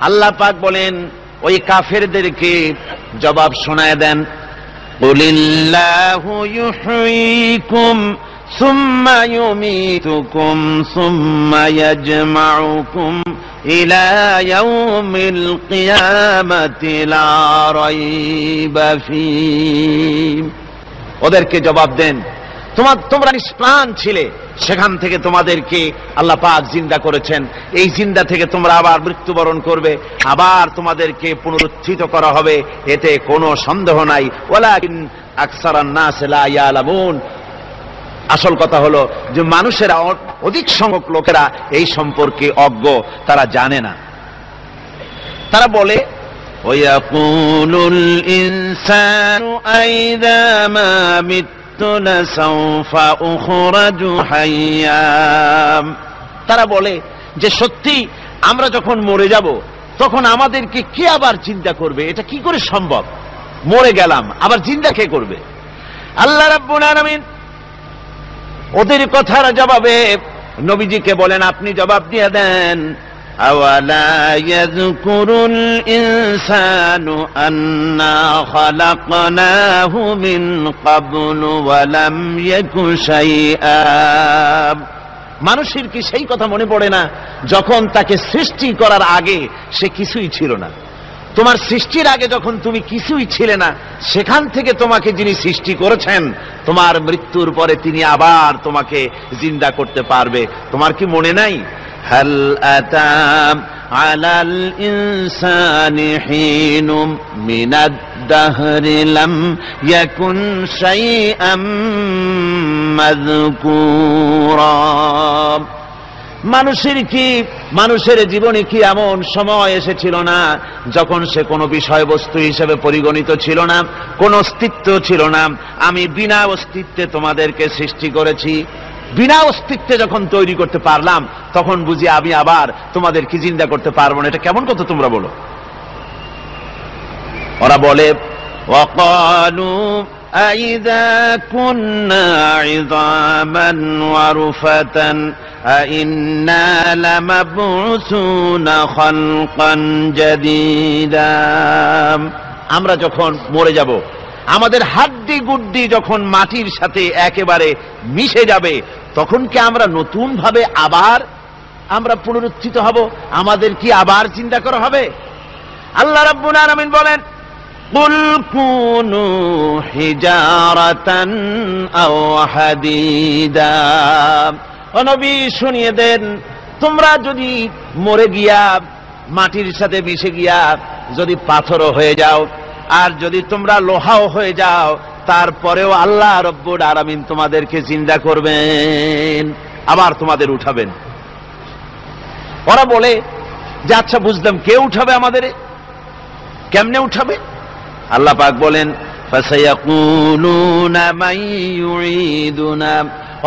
আল্লাহ পাক বলেন ওই কাফেরদেরকে জবাব শোনায় দেন, কুলিল্লাহু ইউহয়িকুম সুম্মা ইউমীতুকুম সুম্মা ইয়াজমাউকুম ইলা ইয়াউমিল কিয়ামাতি লা রাইবা ফীহি। ওদেরকে জবাব দেন, তোমরা নিষ্প্রাণ ছিলে, সেখান থেকে তোমাদেরকে আল্লাহ পাক জিন্দা করেছেন, এই জিন্দা থেকে তোমরা আবার মৃত্যুবরণ করবে, আবার তোমাদেরকে পুনরুত্থিত করা হবে, এতে কোনো সন্দেহ নাই। ওয়ালাকিন আকসারান নাস লা ইয়ালামুন। আসল কথা হলো যে মানুষেরা, অধিক সংখ্যক লোকেরা এই সম্পর্কে অজ্ঞ, তারা জানে না। তারা বলে ওয়ায়াকুলুল ইনসানু আইযা মা মিততু লাসাউফা উখরাজু হাইয়্যা। তারা বলে যে সত্যি আমরা যখন মরে যাব তখন আমাদেরকে কে আবার চিন্তা করবে? এটা কি করে সম্ভব? মরে গেলাম, আবার চিন্তা কে করবে? আল্লাহ রাব্বুল আলামিন ওদের কথার জবাবে নবীজিকে বলেন, আপনি জবাব দিয়ে দেন, আওয়ালা ইয়াযকুরুল ইনসানু আন্না খালাকনাহু মিন ক্বাবলু ওয়া লাম ইয়াকু শাইআ। মানুষের কি সেই কথা মনে পড়ে না যখন তাকে সৃষ্টি করার আগে সে কিছুই ছিল না? তোমার সৃষ্টির আগে যখন তুমি কিছুই ছিলে না, সেখান থেকে তোমাকে যিনি সৃষ্টি করেছেন, তোমার মৃত্যুর পরে তিনি আবার তোমাকে জিন্দা করতে পারবে। তোমার কি মনে নাই? হাল আতা আলাল ইনসানি হিনুম মিনাদ দাহরি লাম ইয়াকুন শাইআম মাযকুরা। মানুষের জীবনে কি এমন সময় এসেছিল না যখন সে কোনো বিষয়বস্তু হিসেবে পরিগণিত ছিল না, কোনো অস্তিত্ব ছিল না? আমি বিনা অস্তিত্বে তোমাদেরকে সৃষ্টি করেছি, বিনা অস্তিত্বে যখন তৈরি করতে পারলাম তখন বুঝি আমি আবার তোমাদেরকে জিন্দা করতে পারবো না? এটা কেমন কথা তোমরা বলো? ওরা বলে ওয়াকালু আইযা কুন্না ইযামান ওয়া রুফাতান আইন্না লামাবউসুনা খালকান জাদীদা। আমরা যখন মরে যাব, আমাদের হাড্ডি গুড্ডি যখন মাটির সাথে একেবারে মিশে যাবে, তখন কি আমরা নতুন ভাবে আবার আমরা পুনরুত্থিত হব? আমাদের কি আবার চিন্তা করা হবে? আল্লাহ রাব্বুল আলামিন বলেন, কুল কুনু হিজারাতান আও হাদিদা। ও নবী, শুনিয়ে দেন, তোমরা যদি মরে গিয়া মাটির সাথে মিশে গিয়া যদি পাথরও হয়ে যাও, আর যদি তোমরা লোহাও হয়ে যাও, তারপরেও আল্লাহ রব্বুল আলামিন তোমাদেরকে জিন্দা করবেন, আবার তোমাদের উঠাবেন। ওরা বলে যে আচ্ছা বুঝলাম, কে উঠাবে আমাদের? কেমনে উঠাবে? আল্লাহ পাক বলেন, ফাসায়াকুলুনা মান ইউঈদুনা।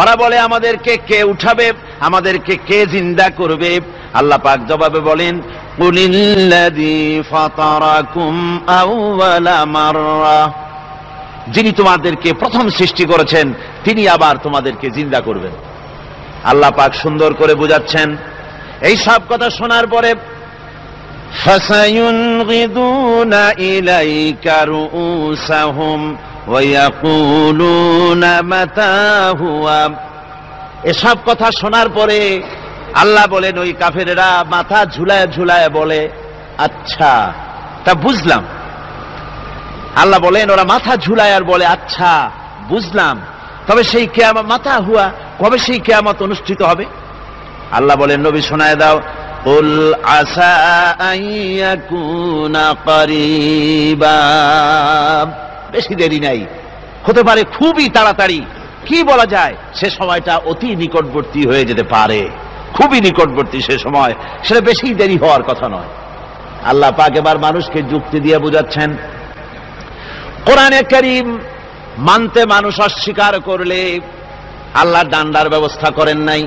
ওরা বলে আমাদেরকে কে উঠাবে, আমাদেরকে কে জিন্দা করবে? আল্লাহ পাক জবাবে বলেন, কুলিল্লাযী ফাতারাকুম আউওয়ালা মাররা। যিনি তোমাদেরকে প্রথম সৃষ্টি করেছেন তিনি আবার তোমাদেরকে জিন্দা করবেন। আল্লাহ পাক সুন্দর করে বুঝাচ্ছেন। এই সব কথা শোনার পরে ফাসায়ুনগিদুনা ইলাইকা রুউসাহুম ওয়া ইয়াকুলুনা মাতা হুয়া। এসব কথা শোনার পরে আল্লাহ বলেন, ওই কাফেরেরা মাথা ঝুলায় ঝুলায় বলে, আচ্ছা তা বুঝলাম। আল্লাহ বলেন, ওরা মাথা ঝুলায় আর বলে, আচ্ছা বুঝলাম, তবে সেই কিয়ামত, মাতা হুয়া, কবে সেই কিয়ামত অনুষ্ঠিত হবে? আল্লাহ বলেন, নবী শোনায় দাও, কুল আসা আন ইয়াকুনা করিবা। বেশি দেরি নাই, হতে পারে খুবই তাড়াতাড়ি। কি বলা যায়, সে সময়টা অতি নিকটবর্তী হয়ে যেতে পারে, খুবই নিকটবর্তী সে সময়, সেটা বেশি দেরি হওয়ার কথা নয়। আল্লাহ পাক এবার মানুষকে যুক্তি দিয়ে বুঝাচ্ছেন। কোরআনে কারীম মানতে মানুষ অস্বীকার করলে আল্লাহ ডান্ডার ব্যবস্থা করেন নাই।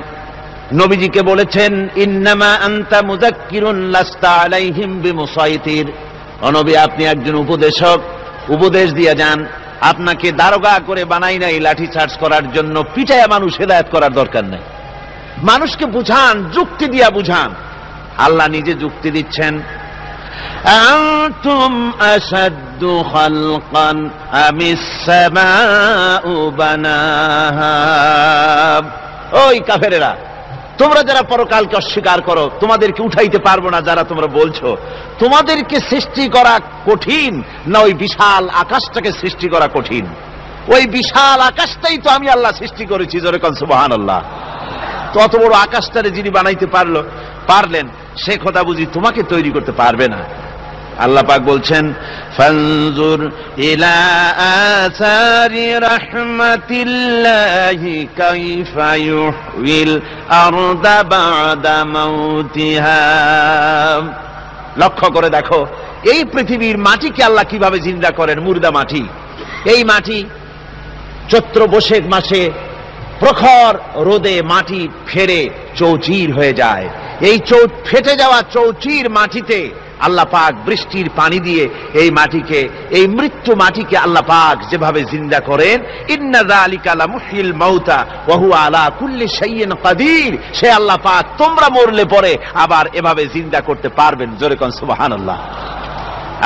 নবীজিকে বলেছেন, ইন্নামা আনতা মুযাক্কিরুন লাস্তা আলাইহিম বিমুসাইতির। ও নবী, আপনি একজন উপদেশক, উপদেশ দিয়ে যান। আপনাকে দারোগা করে বানাই নাই লাঠি চার্জ করার জন্য, পিটায়া মানুষ হেদায়েত করার দরকার নাই। মানুষকে বুঝান, যুক্তি দিয়া বুঝান। আল্লাহ নিজে যুক্তি দিচ্ছেন। আনতুম আশাদ্দু খালকান আমিস সামাউ বানাহা। ওই কাফেরেরা, তোমরা যারা পরকালকে অস্বীকার করো, তোমাদেরকে উঠাইতে পারবো না যারা তোমরা বলছো, তোমাদেরকে সৃষ্টি করা কঠিন না ওই বিশাল আকাশটাকে সৃষ্টি করা কঠিন? ওই বিশাল আকাশটাই তো আমি আল্লাহ সৃষ্টি করেছি, জোরে কোন সুবহানাল্লাহ। তত বড় আকাশটারে যিনি বানাইতে পারলেন, সে কথা বুঝি তোমাকে তৈরি করতে পারবে না? আল্লাহ পাক বলছেন, ফানজুর ইলা আসারি রাহমাতিল্লাহি কাইফা ইউহয়িল আরদা বা'দা মাউতিহা। লক্ষ্য করে দেখো এই পৃথিবীর মাটিকে আল্লাহ কিভাবে জিন্দা করেন। মুর্দা মাটি, এই মাটি চৈত্র বৈশাখ মাসে প্রখর রোদে মাটি ফেরে চৌচির হয়ে যায়। এই ফেটে যাওয়া চৌচির মাটিতে আল্লাহ পাক বৃষ্টির পানি দিয়ে এই মাটিকে, এই মৃত্যু মাটিকে আল্লাহ পাক যেভাবে জিন্দা করেন, ইন্না যালিকা লামুহয়িল মাউতা ওয়া হুয়া আলা কুল্লি শাইইন কাদির, সে আল্লাহ পাক তোমরা মরলে পরে আবার এভাবে জিন্দা করতে পারবেন। জোরে কোন সুবহানাল্লাহ।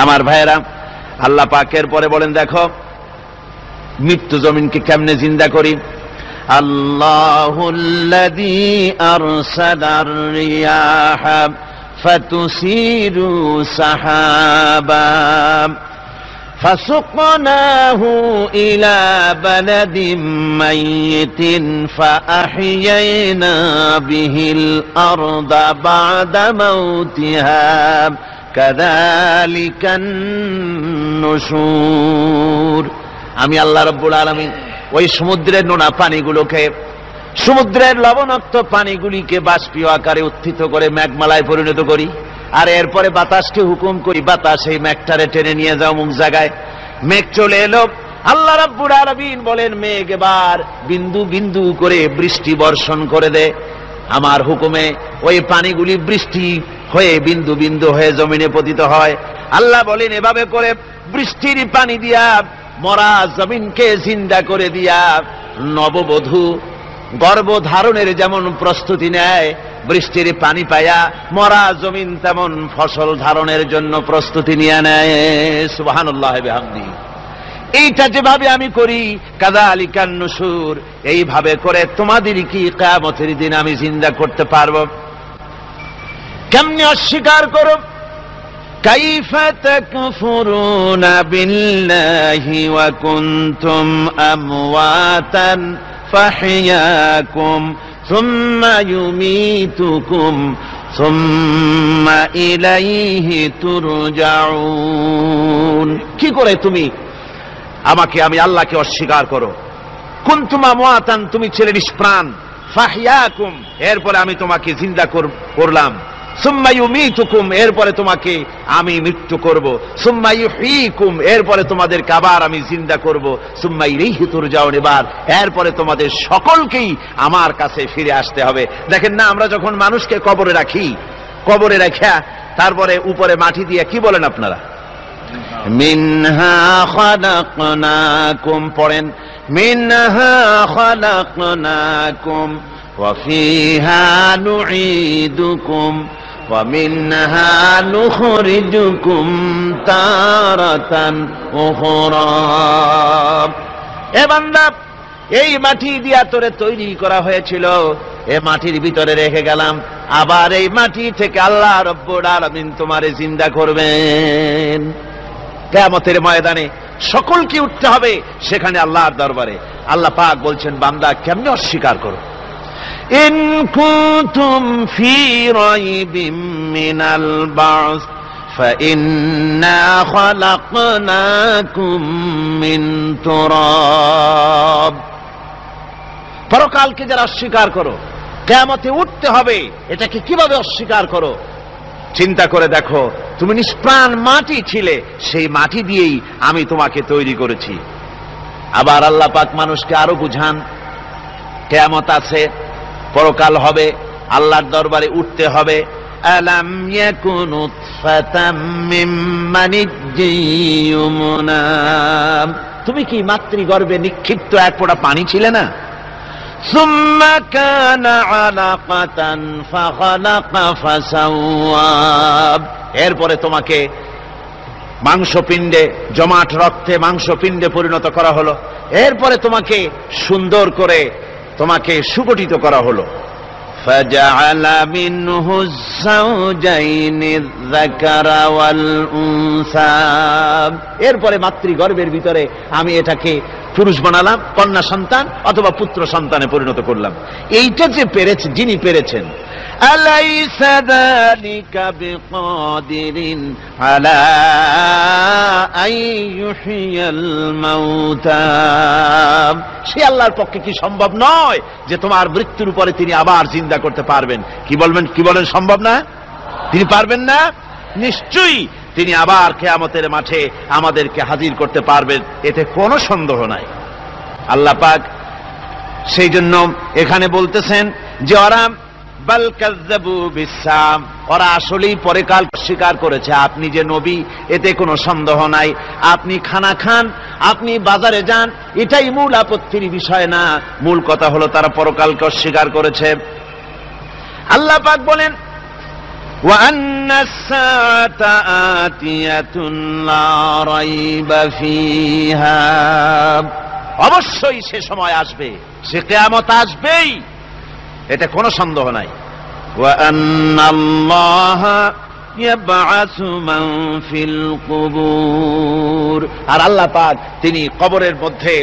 আমার ভাইয়েরা, আল্লাহ পাকের পরে বলেন দেখো মৃত্যু জমিনকে কেমনে জিন্দা করি। আল্লাহুল্লাযী আরসালার রিয়াহা ফাতুসিরু সাহাবা ফাসুকনাহু ইলা বালাদিন মাইয়িতিন ফাআহইয়ানা বিহিল আরদা বা'দা মাউতিহা কাযালিকান নুশুর। আমি আল্লাহ রাব্বুল আলামিন ওই সমুদ্রের নোনা পানিগুলোকে, সমুদ্রের লবণাক্ত পানিগুলিকে বাষ্পীয় আকারে উত্থিত করে মেঘমালায় পরিণত করি, আর এরপরে বাতাসকে হুকুম করি, বাতাস এই মেঘটারে টেনে নিয়ে যাও মুখ জায়গায়। মেঘ চলে এলো, আল্লাহ রাব্বুল আলামিন বলেন মেঘ এবার বিন্দু বিন্দু করে বৃষ্টি বর্ষণ করে দে। আমার হুকুমে ওই পানিগুলি বৃষ্টি হয়ে বিন্দু বিন্দু হয়ে জমিনে পতিত হয়। আল্লাহ বলেন এভাবে করে বৃষ্টির পানি দিয়া মরা জমিনকে জিন্দা করে দিয়া নববধূ গর্ভধারণের যেমন প্রস্তুতি নেয়, বৃষ্টির পানি পায়া মরা জমিন তেমন ফসল ধারণের জন্য প্রস্তুতি নিয়ে নেয়। সুবহানাল্লাহ বিহামদি। এইটা যেভাবে আমি করি, কাযালিকান নুশুর, এইভাবে করে তোমাদের কি কিয়ামতের দিন আমি জিন্দা করতে পারবো? কেমনে অস্বীকার করো? কাইফা তাকফুরুনা বিল্লাহি ওয়া কুনতুম আমওয়াতান ফাহইয়াকুম সুম্মা ইউমীতুকুম সুম্মা ইলাইহি তুরজাউন। কি করে তুমি আমাকে, আমি আল্লাহকে অস্বীকার করো? কুনতুম আমওয়াতান, তুমি ছিলে নিষ্প্রাণ, ফাহইয়াকুম, এরপরে আমি তোমাকে জিন্দা করলাম, সুম্মা ইউমীতুকুম, এরপরে তোমাকে আমি মৃত্যু করব, সুম্মা ইউহয়ীকুম, এরপরে তোমাদেরকে আবার আমি জিন্দা করব, সুম্মা ইলাইহি তুরজাউন, এরপরে তোমাদের সকলকেই আমার কাছে ফিরে আসতে হবে। দেখেন না, আমরা যখন মানুষকে কবরে রাখি, কবরে রাখা তারপরে উপরে মাটি দিয়ে কি বলেন আপনারা? মিনহা খালাকনাকুম, পড়েন মিনহা খালাকনাকুম ওয়া ফিহা নুঈদুকুম ওয়া মিনহা নুখরিজুকুম তারাতান উখরা। এ বান্দা, এই মাটি দিয়া তোরে তৈরি করা হয়েছিল, এ মাটির ভিতরে রেখে গেলাম, আবার এই মাটি থেকে আল্লাহ রব্বুল আলামিন তোমারে জিন্দা করবেন। কিয়ামতের ময়দানে সকলকে উঠতে হবে সেখানে আল্লাহর দরবারে। আল্লাহ পাক বলছেন বান্দা কেমনে অস্বীকার করো? ইন কুনতুম ফি রাইবিম মিনাল বা'স ফাইন্না খালাকনাকুম মিন তুরাব। পরকালকে যারা অস্বীকার করো, কিয়ামতে উঠতে হবে, এটাকে কিভাবে অস্বীকার করো? চিন্তা করে দেখো, তুমি নিষ্প্রাণ মাটি ছিলে, সেই মাটি দিয়েই আমি তোমাকে তৈরি করেছি। আবার আল্লাহ পাক মানুষকে আরো বুঝান, কিয়ামত আছে, পরকাল হবে, আল্লাহর দরবারে উঠতে হবে। আলাম ইয়াকুন নুতফাতাম মিন মানিজ্জিয়ুমনা, তুমি কি মাতৃগর্ভে নিক্ষিপ্ত এক ফোঁটা পানি ছিলে না? সুম্মা কানা আলাকাতান ফাখালাকা ফাসাওয়া, এরপরে তোমাকে মাংসপিণ্ডে, জমাট রক্তে মাংসপিণ্ডে পরিণত করা হলো, এরপরে তোমাকে সুন্দর করে তোমাকে সুগঠিত করা হলো। ফাজআলা মিনহু যাওজাইনি যাকারা ওয়াল উনসা, এরপরে মাতৃগর্ভের ভিতরে আমি এটাকে পুরুষ বানালাম, কন্যা সন্তান অথবা পুত্র সন্তানে পরিণত করলাম। এইটা যে পেরেছে, যিনি পেরেছেন, আলাইসা যালিকা বিকাদিরিন আলা আইয়ুহিয়াল মাউতা, সে আল্লাহর পক্ষে কি সম্ভব নয় যে তোমার মৃত্যুর উপরে তিনি আবার জিন্দা করতে পারবেন? কি বলেন সম্ভব না? তিনি পারবেন না? নিশ্চয়ই তিনি আবার কিয়ামতের মাঠে আমাদেরকে হাজির করতে পারবেন, এতে কোনো সন্দেহ নাই। আল্লাহ পাক সেই জন্য এখানে বলতেছেন যে ওরা বাল কাযযাবু বিসসাম, ওরা আসলেই পরকাল স্বীকার করেছে। আপনি যে নবী এতে কোনো সন্দেহ নাই, আপনি খানা খান, আপনি বাজারে যান, এটাই মূল আপত্তির বিষয় না। মূল কথা হলো তারা পরকালকে অস্বীকার করেছে। আল্লাহ পাক বলেন ওয়া আন্নাস সাআতা আতিয়াতুন লা রাইবা ফিহা, অবশ্যই সে সময় আসবে, সে কিয়ামত আসবেই, এটা কোনো সন্দেহ নাই। ওয়া আন্নাল্লাহা ইয়াবআসু মান ফিল কুবুর, আর আল্লাহ পাক তিনি কবরের মধ্যে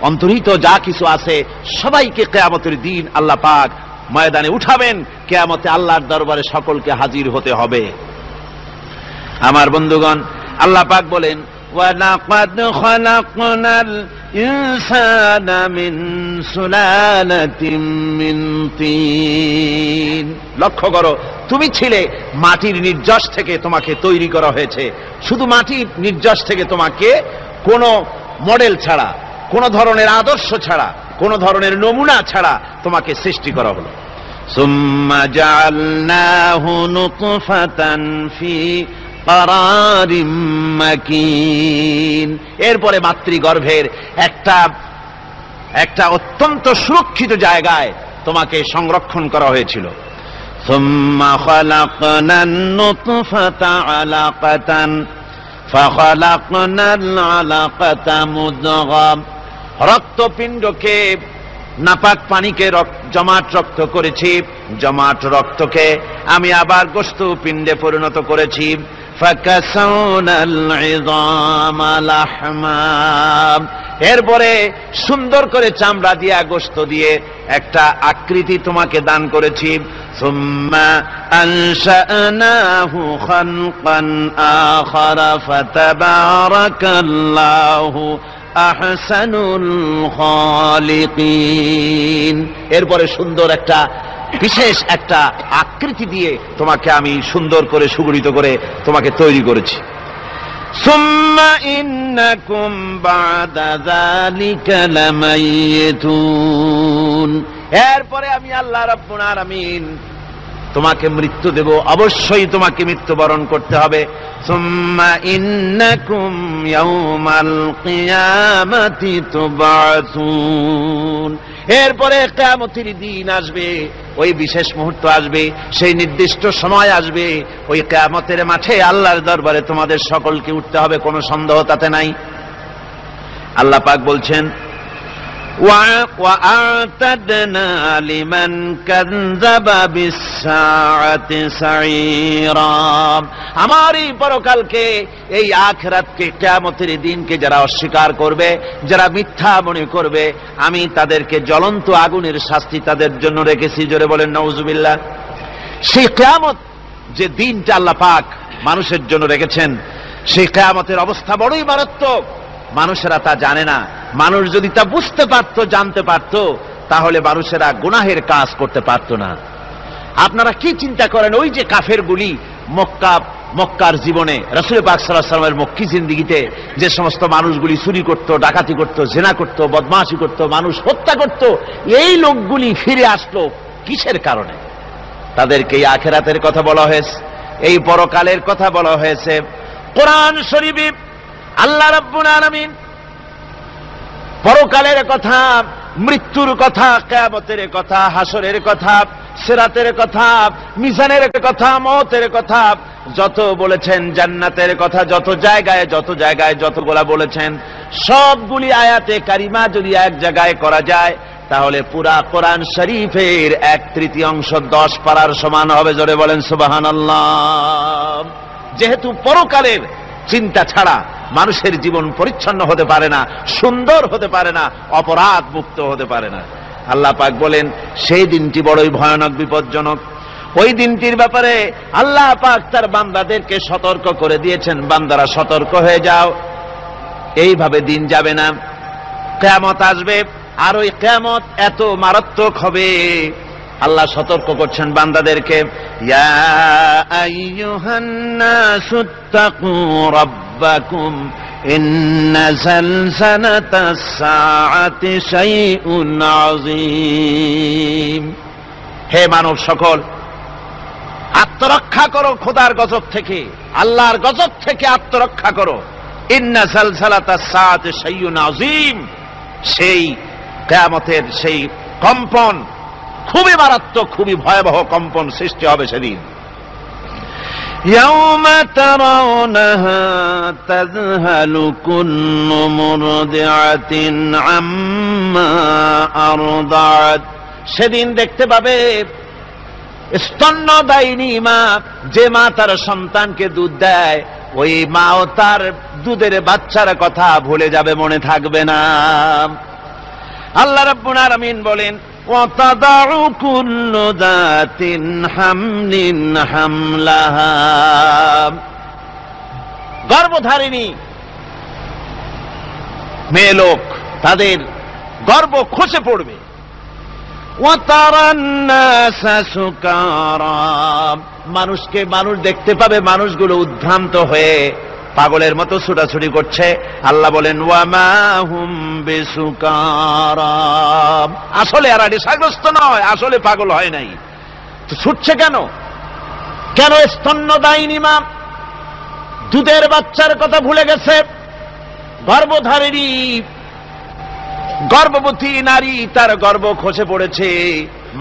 অন্তর্হিত যা কিছু আছে সবাইকে কিয়ামতের দিন আল্লাহ পাক ময়দানে উঠাবেন। কিয়ামতে আল্লাহর দরবারে সকলকে হাজির হতে হবে। আমার বন্ধুগণ, আল্লাহ পাক বলেন ওয়ালাকাদ খালাকনাল ইনসানা মিন সুলালাতিন মিন তিন, লক্ষ্য করো, তুমি ছিলে মাটির নির্যাস থেকে তোমাকে তৈরি করা হয়েছে। শুধু মাটির নির্যাস থেকে তোমাকে কোনো মডেল ছাড়া, কোনো ধরনের আদর্শ ছাড়া, কোন ধরনের নমুনা ছাড়া তোমাকে সৃষ্টি করা হলো। সুম্মা জাআলনাহু নুতফাতান ফি কারারিম মাকিন, এরপরে মাতৃগর্ভের একটা অত্যন্ত সুরক্ষিত জায়গায় তোমাকে সংরক্ষণ করা হয়েছিল। সুম্মা খালাকনান নুতফাতা আলাকাতান ফাখালাকনাল আলাকাতা মুদগা, রক্তপিণ্ডকে, নাপাক পানিকে জমাট রক্ত করেছি, জমাট রক্তকে আমি আবার গোশত পিণ্ডে পরিণত করেছি। ফাকাসাউনাল ইযামা লাহমা, এরপরে সুন্দর করে চামড়া দিয়া, গোশত দিয়ে একটা আকৃতি তোমাকে দান করেছি। সুম্মা আনশানাহু খালকান আখারা ফাতাবারাকাল্লাহু আহসানুল খালিকিন, এরপরে সুন্দর একটা বিশেষ একটা আকৃতি দিয়ে তোমাকে আমি সুন্দর করে সুগঠিত করে তোমাকে তৈরি করেছি। সুম্মা ইন্নাকুম বাদা যালিকা লামাইয়িতুন, এরপরে আমি আল্লাহ রাব্বুল আলামিন তোমাকে মৃত্যু দেব, অবশ্যই তোমাকে মৃত্যুবরণ করতে হবে। সুম্মা ইন্নাকুম ইয়াউমাল কিয়ামাতি তুবআসুন, এরপরে কিয়ামতের দিন আসবে, ওই বিশেষ মুহূর্ত আসবে, সেই নির্দিষ্ট সময় আসবে, ওই কিয়ামতের মাঠে আল্লাহর দরবারে তোমাদের সকলকে উঠতে হবে, কোনো সন্দেহ তাতে নাই। আল্লাহ পাক বলছেন وَأَعْتَدْنَا لِمَنْ كَذَّبَ بِالسَّاعَةِ سَعِيرًا, আমার এই পরকালকে, এই আখিরাতকে, কিয়ামতের দিনকে যারা অস্বীকার করবে, যারা মিথ্যা মনে করবে, আমি তাদেরকে জ্বলন্ত আগুনের শাস্তি তাদের জন্য রেখেছি। জোরে বলেন নাউজুবিল্লাহ। সেই কিয়ামত যে দিনটা আল্লাহ পাক মানুষের জন্য রেখেছেন, সেই কিয়ামতের অবস্থা বড়ই মারাত্মক। মানুষেরা তা জানে না। মানুষ যদি তা বুঝতে পারত, জানতে পারত, তাহলে মানুষেরা গুনাহের কাজ করতে পারত না। আপনারা কি চিন্তা করেন, ওই যে কাফেরগুলি মক্কার জীবনে, রাসূল পাক সাল্লাল্লাহু আলাইহি ওয়াসাল্লামের মক্কি জিন্দেগিতে যে সমস্ত মানুষগুলি চুরি করত, ডাকাতি করত, জিনা করত, বদমাশি করত, মানুষ হত্যা করত, এই লোকগুলি ফিরে আসলো কিসের কারণে? তাদেরকে এই আখিরাতের কথা বলা হয়েছে, এই পরকালের কথা বলা হয়েছে। কোরআন শরীফে আল্লাহ রাব্বুল আলামিন পরকালের কথা মৃত্যুর কথা, কিয়ামতের কথা, হাসরের কথা, সিরাতের কথা, মিজানের কথা, মওতের কথা যত বলেছেন, জান্নাতের কথা যত জায়গায় যতগুলা বলেছেন, সবগুলি আয়াতে কারিমা যদি এক জায়গায় করা যায় তাহলে পুরা কোরআন শরীফের 1/3 10 পারার সমান হবে। জোরে বলেন সুবহানাল্লাহ। যেহেতু পরকালের চিন্তা ছাড়া মানুষের জীবন পরিচ্ছন্ন হতে পারে না, সুন্দর হতে পারে না, অপরাধ মুক্ত হতে পারে না। আল্লাহ পাক বলেন সেই দিনটি বড়ই ভয়ানক, বিপজ্জনক। ওই দিনটির ব্যাপারে আল্লাহ পাক তার বান্দাদেরকে সতর্ক করে দিয়েছেন, বান্দারা সতর্ক হয়ে যাও, এইভাবে দিন যাবে না, কিয়ামত আসবে, আর ওই কিয়ামত এত মারাত্মক হবে। আল্লাহ সতর্ক করছেন বান্দাদেরকে, ইয়া আইয়ুহান নাসুত্তাকু রাব্বাকুম ইন্না যালজালাতাস সাআতি শাইউন আযীম। হে মানব সকল, আত্মরক্ষা করো খোদার গজব থেকে, আল্লাহর গজব থেকে আত্মরক্ষা করো। ইন্না যালজালাতাস সাআতি শাইউন আযীম, সেই কিয়ামতের সেই কম্পন খুবই মারাত্মক, খুবই ভয়াবহ কম্পন সৃষ্টি হবে সেদিন। ইয়াউমা তারাউনাহা তাযহালু কুল্লু মুরদিআতিন আম্মা আরদাআত। সেদিন দেখতে পাবে স্তন্যদায়িনী মা, যে মা তার সন্তানকে দুধ দেয়, ওই মাও তার দুধের বাচ্চার কথা ভুলে যাবে, মনে থাকবে না। আল্লাহ রাব্বুল আলামিন বলেন, ওয়াতাদাউ কুল্লু যাতিন হামলিন হামলাহা। গর্ভধারিণী মেয়ে লোক, তাদের গর্ভ খসে পড়বে। ওয়াতারান নাসা সুকারা, মানুষ দেখতে পাবে মানুষগুলো উদ্ভ্রান্ত হয়ে পাগলের মতো ছুটাছুটি করছে। আল্লাহ বলেন, ওয়ামা হুম বিসুকারা, আসলে এরা নেশাগ্রস্ত নয়, আসলে পাগল হয় নাই। তো ছুটছে কেন? স্তন্যদায়িনী মা দুধের বাচ্চার কথা ভুলে গেছে। গর্ভধারিণী গর্ভবতী নারী, তার গর্ভ খসে পড়েছে,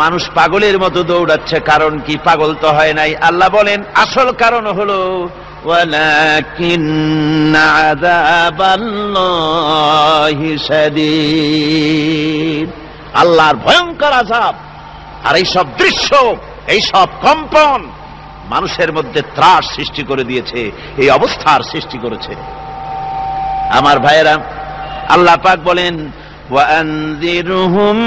মানুষ পাগলের মতো দৌড়াচ্ছে। কারণ কি? পাগল তো হয় নাই। আল্লাহ বলেন আসল কারণ হলো ওয়ালাকিন্না আযাবাল্লাহি শাদীদ, আল্লাহর ভয়ঙ্কর আযাব। আর এই সব দৃশ্য, এই সব কম্পন মানুষের মধ্যে ত্রাস সৃষ্টি করে দিয়েছে, এই অবস্থার সৃষ্টি করেছে। আমার ভাইয়েরা, আল্লাহ পাক বলেন, وأنذرهم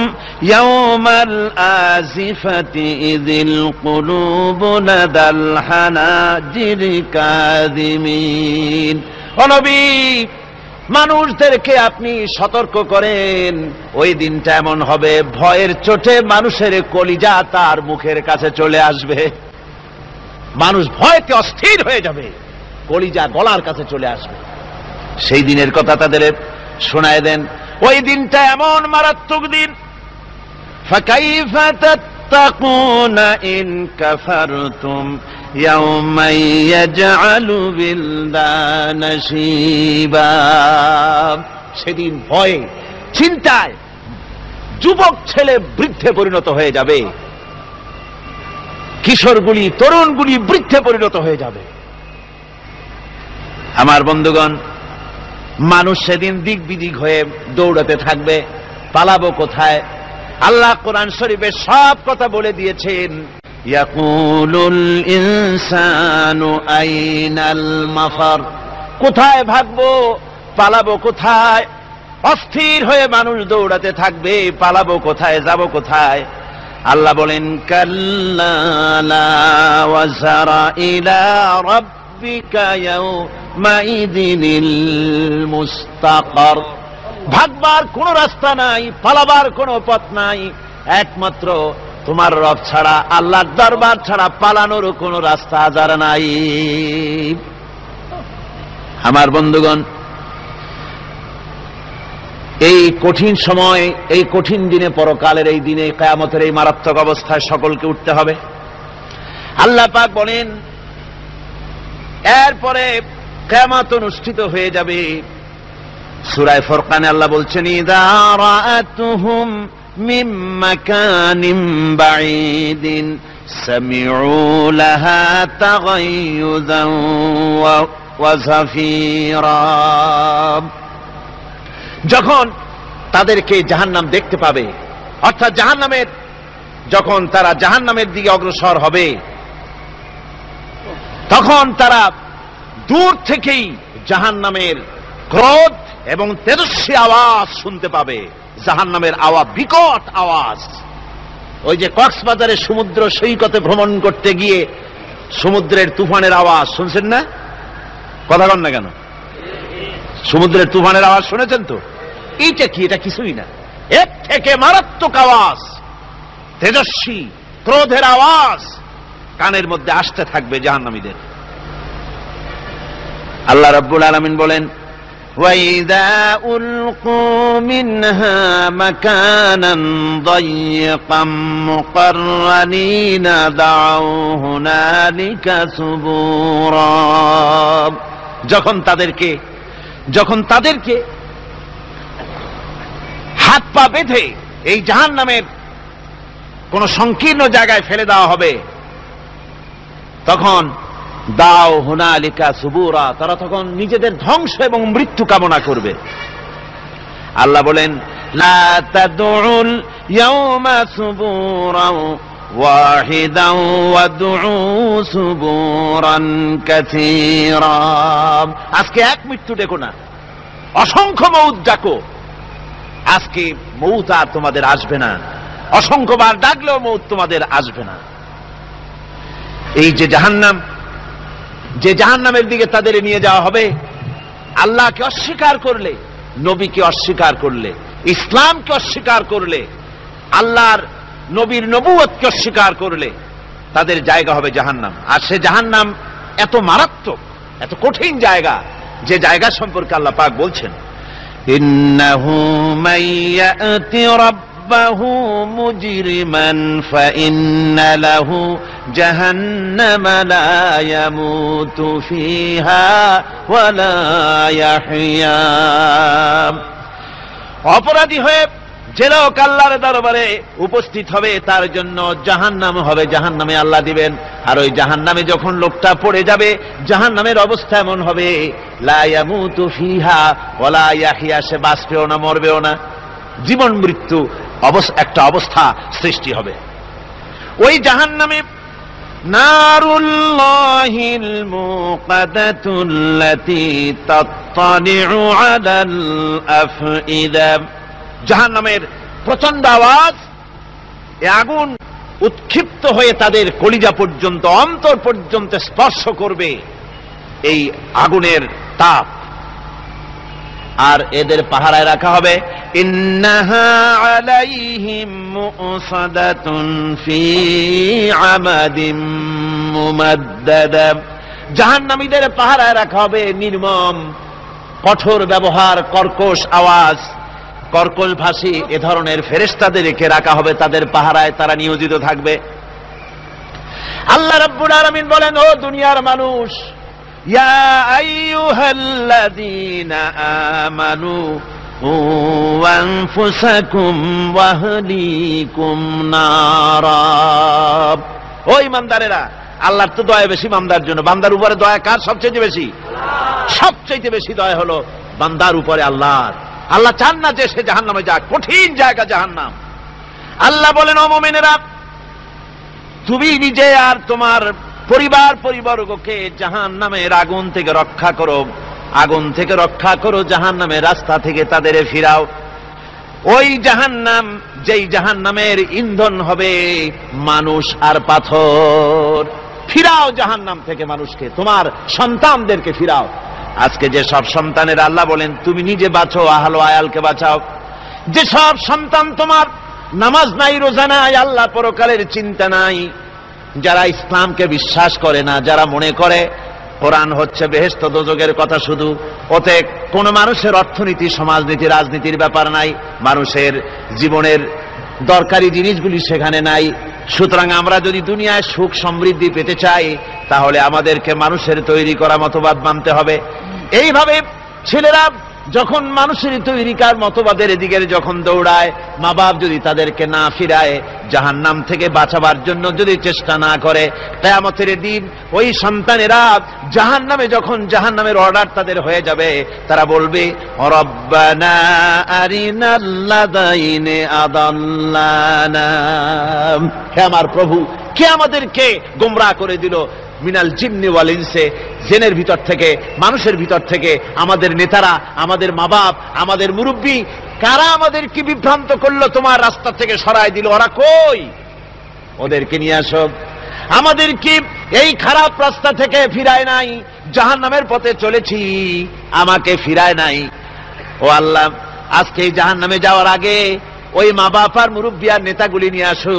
يوم الآزفة إذ القلوب لدى الحناجر كاظمين। ও নবী, মানুষদেরকে আপনি সতর্ক করেন, ওই দিনটা এমন হবে ভয়ের চোটে মানুষের কলিজা তার মুখের কাছে চলে আসবে। মানুষ ভয়তে অস্থির হয়ে যাবে, কলিজা গলার কাছে চলে আসবে। সেই দিনের কথা তাদের শোনায় দেন। ওই দিনটা এমন মারাত্মক দিন। ফাকাইফা তাত্তাকুনা ইন কাফারতুম ইয়াওমান ইয়াজআলু বিলদানা শিবা। সেদিন ভয়ে চিন্তায় যুবক ছেলে বৃদ্ধে পরিণত হয়ে যাবে, কিশোরগুলি তরুণগুলি বৃদ্ধে পরিণত হয়ে যাবে। আমার বন্ধুগণ, মানুষ সেদিন দিক বিদিক হয়ে দৌড়াতে থাকবে, পালাবো কোথায়? আল্লাহ কোরআন শরীফে সব কথা বলে দিয়েছেন। ইয়াকুলুল ইনসানু আইনাল মাফার, কোথায় ভাগবো, পালাবো কোথায়? অস্থির হয়ে মানুষ দৌড়াতে থাকবে, পালাবো কোথায়, যাব কোথায়? আল্লাহ বলেন, কাল্লা লা ওয়াজারা ইলা রাব্বিকা ইয়াউমাইযিনিল মুস্তাকার। ভাগবার কোনো রাস্তা নাই, পালাবার কোনো পথ নাই, একমাত্র তোমার রব ছাড়া, আল্লাহর দরবার ছাড়া পালানোর কোনো রাস্তা আজার নাই। আমার বন্ধুগণ, এই কঠিন সময়, এই কঠিন দিনে, পরকালের এই দিনে, কিয়ামতের এই মারাত্মক অবস্থায় সকলকে উঠতে হবে। আল্লাহ পাক বলেন, এরপরে কিয়ামত অনুষ্ঠিত হয়ে যাবে। সূরা ফুরকানে আল্লাহ বলছেন, ইযা রাআতুহুম মিন মাকানিন বাঈদিন সামিউ লাহা তাগায়্যুযান ওয়া যাফীরা। যখন তাদেরকে জাহান্নাম দেখতে পাবে, অর্থাৎ জাহান্নামের, যখন তারা জাহান্নামের দিকে অগ্রসর হবে, তখন তারা দূর থেকেই জাহান্নামের ক্রোধ এবং তেজস্বী আওয়াজ শুনতে পাবে। জাহান্নামের আওয়াজ, বিকট আওয়াজ। ওই যে কক্সবাজারে সমুদ্র সৈকতে ভ্রমণ করতে গিয়ে সমুদ্রের তুফানের আওয়াজ শুনছেন না? কথা কন না কেন? সমুদ্রের তুফানের আওয়াজ শুনেছেন তো? এইটা কি? এটা কিছুই না, এর থেকে মারাত্মক আওয়াজ, তেজস্বী ক্রোধের আওয়াজ কানের মধ্যে আসতে থাকবে জাহান্নামীদের। আল্লাহ রাব্বুল আলামিন বলেন, وَإِذَا أُلْقُوا مِنْهَا مَكَانًا ضَيِّقًا مُقَرَّنِينَ دَعَوْا هُنَالِكَ ثُبُورًا। যখন তাদেরকে হাত পা বেঁধে এই জাহান্নামের কোন সংকীর্ণ জায়গায় ফেলে দেওয়া হবে, তখন দাও হুনালিকা সুবুরা, তারা তখন নিজেদের ধ্বংস এবং মৃত্যু কামনা করবে। আল্লাহ বলেন, লা তাদউল ইয়াওমা সুবুরান ওয়াহিদান ওয়াদউ সুবুরান কাসীরা। আজকে এক মৃত্যু ডেকো না, অসংখ্য মউত ডাকো। আজকে মউত আর তোমাদের আসবে না, অসংখ্যবার ডাকলেও মউত তোমাদের আসবে না। এই যে জাহান্নাম, যে জাহান্নামের দিকে তাদের নিয়ে যাওয়া হবে, আল্লাহকে অস্বীকার করলে, নবীকে অস্বীকার করলে, ইসলামকে অস্বীকার করলে, আল্লাহর নবীর নবুয়তকে অস্বীকার করলে তাদের জায়গা হবে জাহান্নাম। আর সে জাহান্নাম এত মারাত্মক, এত কঠিন জায়গা, যে জায়গা সম্পর্কে আল্লাহ পাক বলছেন, ইন্নাহু মাইয়াতি রাব্বাহু মুজরিমান ফাইন্না লাহু জাহান্নামা লা ইয়ামুতু ফিহা ওয়া লা ইয়াহইয়া। অপরাধী হয়ে যে লোক আল্লাহর দরবারে উপস্থিত হবে, তার জন্য জাহান্নাম হবে, জাহান্নামে আল্লাহ দিবেন। আর ওই জাহান্নামে যখন লোকটা পড়ে যাবে, জাহান্নামের অবস্থা এমন হবে, লা ইয়ামুতু ফিহা ওয়া লা ইয়াহইয়া, সে বাঁচবেও না, মরবেও না, জীবন মৃত্যু একটা অবস্থা সৃষ্টি হবে। ওই জাহান্নামে নারুল্লাহিল মুকাদাতুল্লাতী তাত্তালিউ আলাল আফইদা। জাহান্নামের প্রচন্ড আওয়াজ, এ আগুন উৎক্ষিপ্ত হয়ে তাদের কলিজা পর্যন্ত, অন্তর পর্যন্ত স্পর্শ করবে এই আগুনের তাপ। আর এদের পাহারায় রাখা হবে, ইন্নাহা আলাইহিম মুসাদাতুন ফি আমাদিম মুমাদ্দাদা। জাহান্নামীদের পাহারায় রাখা হবে নির্মম, কঠোর ব্যবহার, কর্কশ আওয়াজ, কর্কশ ভাষী এ ধরনের ফেরেশতাদেরকে রাখা হবে তাদের পাহারায়, তারা নিয়োজিত থাকবে। আল্লাহ রাব্বুল আলামিন বলেন, ও দুনিয়ার মানুষ, ইয়া আইয়ুহাল্লাযীনা আমানু কু আনফুসাকুম ওয়া আহলিকুম নারা। ও ঈমানদারেরা, আল্লাহর তো দয়া বেশি বান্দার জন্য। বান্দার উপরে দয়া কার সবচেয়ে বেশি? সবচেয়ে বেশি দয়া হলো বান্দার উপরে আল্লাহর। আল্লাহ চান না যে সে জাহান্নামে যাক, কঠিন জায়গা জাহান্নাম। আল্লাহ বলেন, ও মুমিনেরা, তুমি নিজে আর তোমার পরিবারবর্গকে জাহান্নামের আগুন থেকে রক্ষা করো, আগুন থেকে রক্ষা করো, জাহান্নামের রাস্তা থেকে তাদের ফিরাও। ওই জাহান্নাম, যেই জাহান্নামের ইন্ধন হবে মানুষ আর পাথর। ফিরাও জাহান্নাম থেকে মানুষকে, তোমার সন্তানদেরকে ফিরাও। আজকে যে সব সন্তানের আল্লাহ বলেন তুমি নিজে বাঁচো, আহল আয়ালকে বাঁচাও। যে সব সন্তান তোমার নামাজ নাই, রোজা নাই, আল্লাহ পরকালের চিন্তা নাই, যারা ইসলামকে বিশ্বাস করে না, যারা মনে করে কোরআন হচ্ছে বেহেশত দোজখের কথা শুধু, ওতে কোন মানুষের অর্থনীতি, সমাজনীতি, রাজনীতির ব্যাপার নাই, মানুষের জীবনের দরকারি জিনিসগুলি সেখানে নাই। সুতরাং আমরা যদি দুনিয়ায় সুখ সমৃদ্ধি পেতে চাই, তাহলে আমাদেরকে মানুষের তৈরি করা মতবাদ মানতে হবে। এইভাবে ছেলেরা যখন মানুষের তৈরিকার মতবাদের দিকে যখন দৌড়ায়, মা বাপ যদি তাদেরকে না ফিরায়, জাহান্নাম থেকে বাঁচাবার জন্য যদি চেষ্টা না করে, কিয়ামতের দিন ওই সন্তানেরা জাহান্নামে যখন জাহান্নামের অর্ডার তাদের হয়ে যাবে, তারা বলবে রব্বানা আরিনাল্লাযাইনি আদাল্লানা, হে আমার প্রভু, কে আমাদেরকে গোমরাহ করে দিল, মিনাল জিন্নি ওয়াল ইনসে, জিনের ভিতর থেকে মানুষের ভিতর থেকে, আমাদের নেতারা, আমাদের মা বাপ, আমাদের মুরব্বী, কারা আমাদেরকে বিভ্রান্ত করলো, তোমার রাস্তা থেকে সরায় দিল, ওরা কই? ওদেরকে নিয়ে আসো। আমাদেরকে এই খারাপ রাস্তা থেকে ফিরায় নাই, জাহান্নামের পথে চলেছি, আমাকে ফিরায় নাই। ও আল্লাহ, আজকে এই জাহান্নামে যাওয়ার আগে ওই মা বাপ আর মুরব্বী আর নেতাগুলি নিয়ে আসো,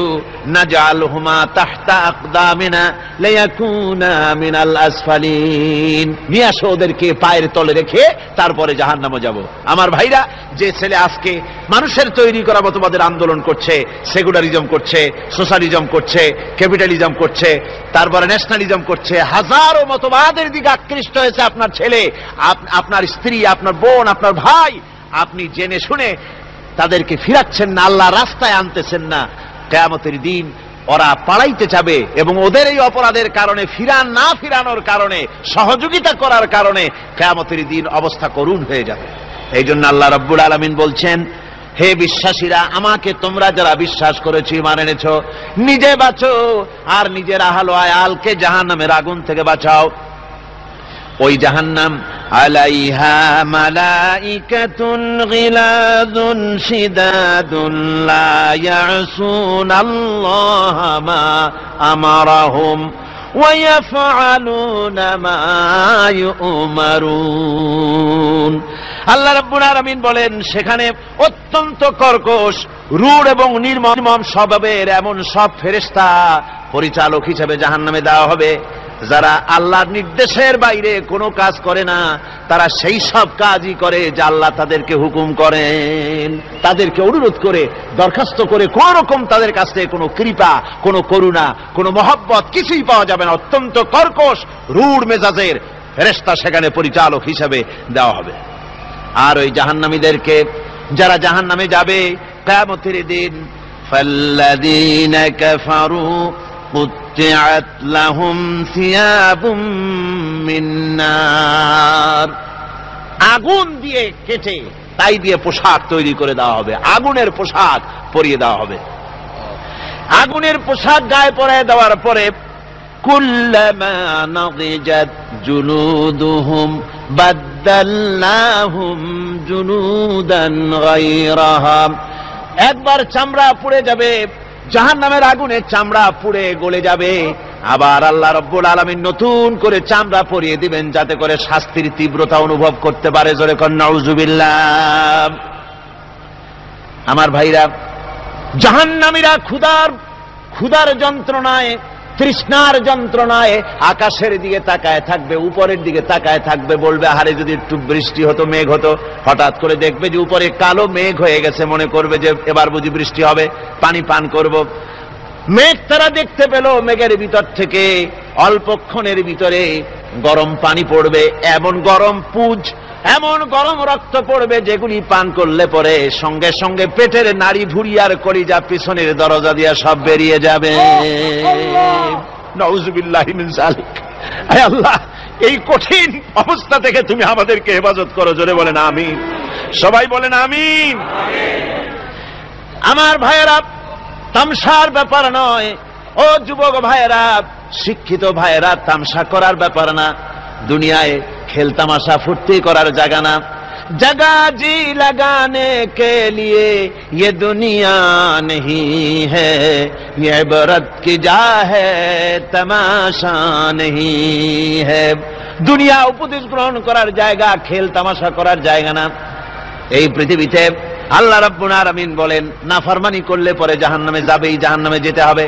নাজআলহুমা তাহতা আকদামিনা লিয়াকুনা মিনাল আসফালিন, নিয়ে আসো ওদেরকে পায়ের তলে রেখে তারপরে জাহান্নামে যাব। আমার ভাইরা, যে ছেলে আজকে মানুষের তৈরি করা মতবাদের আন্দোলন করছে, সেকুলারিজম করছে, সোশ্যালিজম করছে, ক্যাপিটালিজম করছে, তারপরে ন্যাশনালিজম করছে, হাজারো মতবাদের দিকে আকৃষ্ট হয়েছে আপনার ছেলে, আপনার স্ত্রী, আপনার বোন, আপনার ভাই, আপনি জেনে শুনে তাদেরকে ফিরাচ্ছেন না, আল্লাহ রাস্তায় আনতেছেন না। কিয়ামতের দিন ওরা পালাইতে যাবে এবং ওদের এই অপরাধের কারণে, না ফিরানোর কারণে, সহযোগিতা করার কারণে কিয়ামতের দিন অবস্থা করুণ হয়ে যাবে। এই জন্য আল্লাহ রাব্বুল আলামিন বলছেন, হে বিশ্বাসীরা, আমাকে তোমরা যারা বিশ্বাস করেছো, ঈমান এনেছো, নিজে বাঁচো আর নিজের আহল ও আয়ালকে জাহান্নামের আগুন থেকে বাঁচাও। ওই জাহান্নাম আলাইহা মালাইকাতুন গিলাযুন শিদাদুন লা ইয়াসুনাল্লাহা মা আমারাহুম ওয়া ইয়াফআলুনা মা ইউমারুন। আল্লাহ রাব্বুল আলামিন বলেন, সেখানে অত্যন্ত কর্কশ, রূঢ় এবং নির্মম স্বভাবের এমন সব ফেরেশতা পরিচালক হিসেবে জাহান্নামে দেওয়া হবে, যারা আল্লাহর নির্দেশের বাইরে কোনো কাজ করে না, তারা সেই সব কাজই করে যা আল্লাহ তাদেরকে হুকুম করেন। তাদেরকে অনুরোধ করে, দরখাস্ত করে কোন রকম তাদের কাছ থেকে কোনো কৃপা, কোনো করুণা, কোনো মহব্বত কিছুই পাওয়া যাবে না। অত্যন্ত কর্কশ, রূঢ় মেজাজের ফেরেশতা সেখানে পরিচালক হিসেবে দেওয়া হবে। আর ওই জাহান্নামীদেরকে, যারা জাহান্নামে যাবে কিয়ামতের দিন, ফাল্লাযীনা কাফারু কুত্তিআত লাহুম সিয়াবুম মিন নার, আগুন দিয়ে কেটে তাই দিয়ে পোশাক তৈরি করে দেওয়া হবে, আগুনের পোশাক পরিয়ে দেওয়া হবে। আগুনের পোশাক গায়ে পরিয়ে দেওয়ার পরে কুল্লামা নাদিজাত জুলুদুহুম বাদদালনাহুম জুলুদান গায়রাহা, একবার চামড়া পুড়ে যাবে, জাহান্নামের আগুনে চামড়া পুড়ে গলে যাবে, আবার আল্লাহ রাব্বুল আলামিন নতুন করে চামড়া পরিয়ে দিবেন, যাতে করে শাস্তির তীব্রতা অনুভব করতে পারে। জোরে কোন নাউজুবিল্লাহ। আমার ভাইরা, জাহান্নামীরা ক্ষুধার যন্ত্রণায়, তৃষ্ণার যন্ত্রণায় আকাশের দিকে তাকায় থাকবে, উপরের দিকে তাকায় থাকবে, বলবে, আরে যদি একটু বৃষ্টি হতো, মেঘ হতো। হঠাৎ করে দেখবে যে উপরে কালো মেঘ হয়ে গেছে, মনে করবে যে এবার বুঝি বৃষ্টি হবে, পানি পান করব। মেঘ তারা দেখতে পেল, মেঘের ভিতর থেকে অল্পক্ষণের ভিতরে গরম পানি পড়বে, এমন গরম পুঁজ, এমন গরম রক্ত পড়বে, যেগুলি পান করলে পরে সঙ্গে সঙ্গে পেটের নাড়ি, ভুঁড়ি আর কলিজা পিছনের দরজা দিয়ে সব বেরিয়ে যাবে। নাউজুবিল্লাহি মিন যালিক। হে আল্লাহ, এই কঠিন অবস্থা থেকে তুমি আমাদেরকে হেফাজত করো। জোরে বলেন আমিন। সবাই বলেন আমিন। আমার ভাইয়েরা, তামসার ব্যাপার নয়। ও যুবক ভাইয়েরা, শিক্ষিত ভাইয়েরা, তামসা করার ব্যাপার না। দুনিয়ায় খেল তামাশা ফুর্তি করার জায়গা না। जगह जी लगाने के लिए ये दुनिया नहीं है, ये इबरत की जा है तमाशा नहीं है। দুনিয়া উপদেশ গ্রহণ করার জায়গা, খেল তামাশা করার জায়গা না। এই পৃথিবীতে আল্লাহ রাব্বুল আলামিন বলেন, নাফরমানি করলে পরে জাহান্নামে যাবেই, জাহান্নামে যেতে হবে।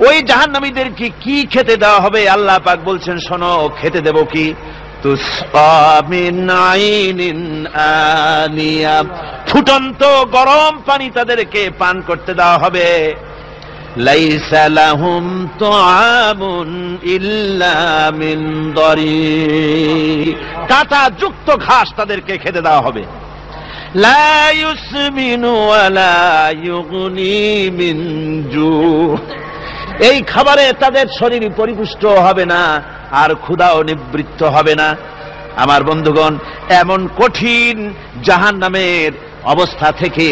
ওই জাহান্নামীদেরকে কি খেতে দেওয়া হবে? আল্লাহ পাক বলছেন, শোনো, খেতে দেব কি? তুসকা মিন আইনিন আনিয়া, ফুটন্ত গরম পানি তাদেরকে পান করতে দেওয়া হবে। লাইসা লাহুম তুআমুন ইল্লা মিন দারি, কাঁটা যুক্ত ঘাস তাদেরকে খেতে দেওয়া হবে। লা ইউসমিনু ওয়ালা ইউগনি মিন জু, এই খাবারে তাদের শরীর পরিপুষ্ট হবে না আর ক্ষুধাও নিবৃত্ত হবে না। আমার বন্ধুগণ, এমন কঠিন জাহান্নামের অবস্থা থেকে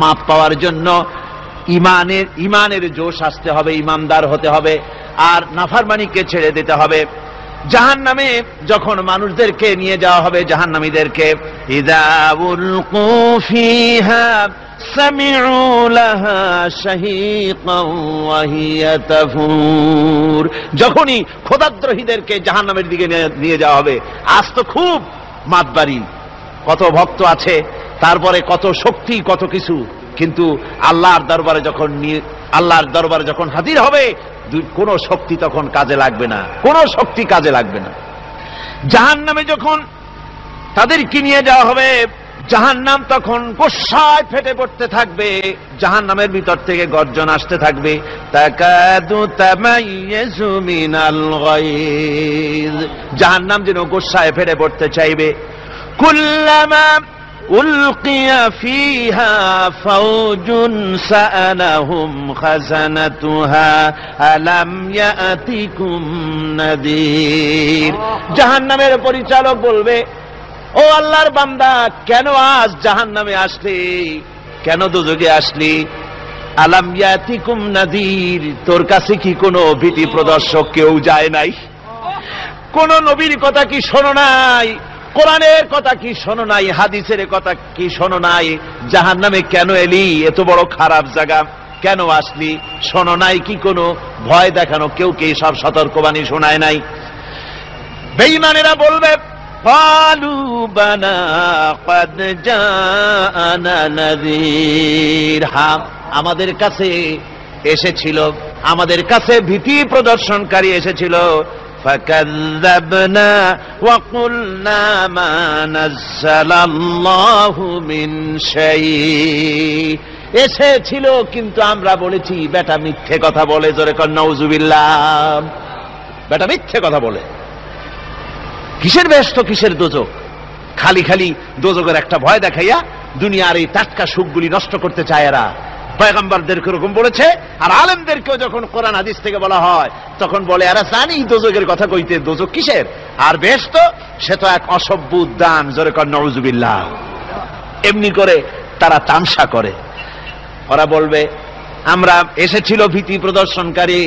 মাপ পাওয়ার জন্য ইমানের জোশ আসতে হবে, ইমানদার হতে হবে, আর নাফরমানিকে ছেড়ে দিতে হবে। জাহান্নামে যখন মানুষদেরকে নিয়ে যাওয়া হবে, জাহান্নামীদেরকে, ইযা উলকু ফিহা সামিউ লাহা শাহীকান ওয়া হিয়া তাফুর, যখনই খোদাদ্রোহীদেরকে জাহান্নামের দিকে নিয়ে যাওয়া হবে, আজ তো খুব মাতবাড়ি, কত ভক্ত আছে, তারপরে কত শক্তি, কত কিছু, কিন্তু আল্লাহর দরবারে যখন হাজির হবে, কোনো শক্তি তখন কাজে লাগবে না, কোনো শক্তি কাজে লাগবে না। জাহান্নামে যখন তাদেরকে নিয়ে যাওয়া হবে, জাহান্নাম তখন গোসায় ফেটে পড়তে থাকবে, জাহান্নামের ভিতর থেকে গর্জন আসতে থাকবে, তাকাদু তামাইয়াজু মিনাল গায়জ, জাহান্নাম যেন গোসায় ফেটে পড়তে চাইবে। কুল্লামা উলকিয়া ফিহা ফাওজুন সাআলাহুম খাজানাতুহা আলাম ইয়াতিকুম নাযীর, জাহান্নামের পরিচালক বলবে, ও আল্লাহর বান্দা, কেন আজ জাহান্নামে আসলি, কেন দোজখে আসলি? আলাম ইয়াতিকুম নাযীর, তোর কাছে কি কোনো ভীতি প্রদর্শক কেউ যায় নাই? কোন নবীর কথা কি শোনো নাই? কোরআনের কথা কি শোনো নাই? হাদিসের কথা কি শোনো নাই? জাহান্নামে কেন এলি? এত বড় খারাপ জায়গা কেন আসলি? শোনো নাই কি? কোনো ভয় দেখানো কেউ কি সব সতর্কবাণী শোনায় নাই? বেঈমানেরা বলবে, ক্বালু বালা ক্বাদ জাআনা নাযীর, হ্যাঁ আমাদের কাছে এসেছিল, আমাদের কাছে ভীতি প্রদর্শনকারী এসেছিল। ফাকাযযাবনা ওয়া কুলনা মা নাযালাল্লাহু মিন শাই, এসেছিল কিন্তু আমরা বলেছি বেটা মিথ্যে কথা বলে। জোরে কর নাউযুবিল্লাহ, বেটা মিথ্যে কথা বলে। কিসের ব্যস্ত, কিসের দোজখ? খালি খালি দোজখের একটা ভয় দেখাইয়া দুনিয়ার এই টাটকা সুখগুলি নষ্ট করতে চায় এরা। পয়গম্বরদেরকে এরকম বলেছে, আর আলেমদেরকেও যখন কোরআন হাদিস থেকে বলা হয় তখন বলে, এরা জানি দোজখের কথা কইতে, দোজখ কিসের? আর ব্যস্ত, সে তো এক অসভ্য উদ্যান। জোরে কর নাউযুবিল্লাহ। এমনি করে তারা তামসা করে। ওরা বলবে, আমরা এসেছিল ভীতি প্রদর্শনকারী,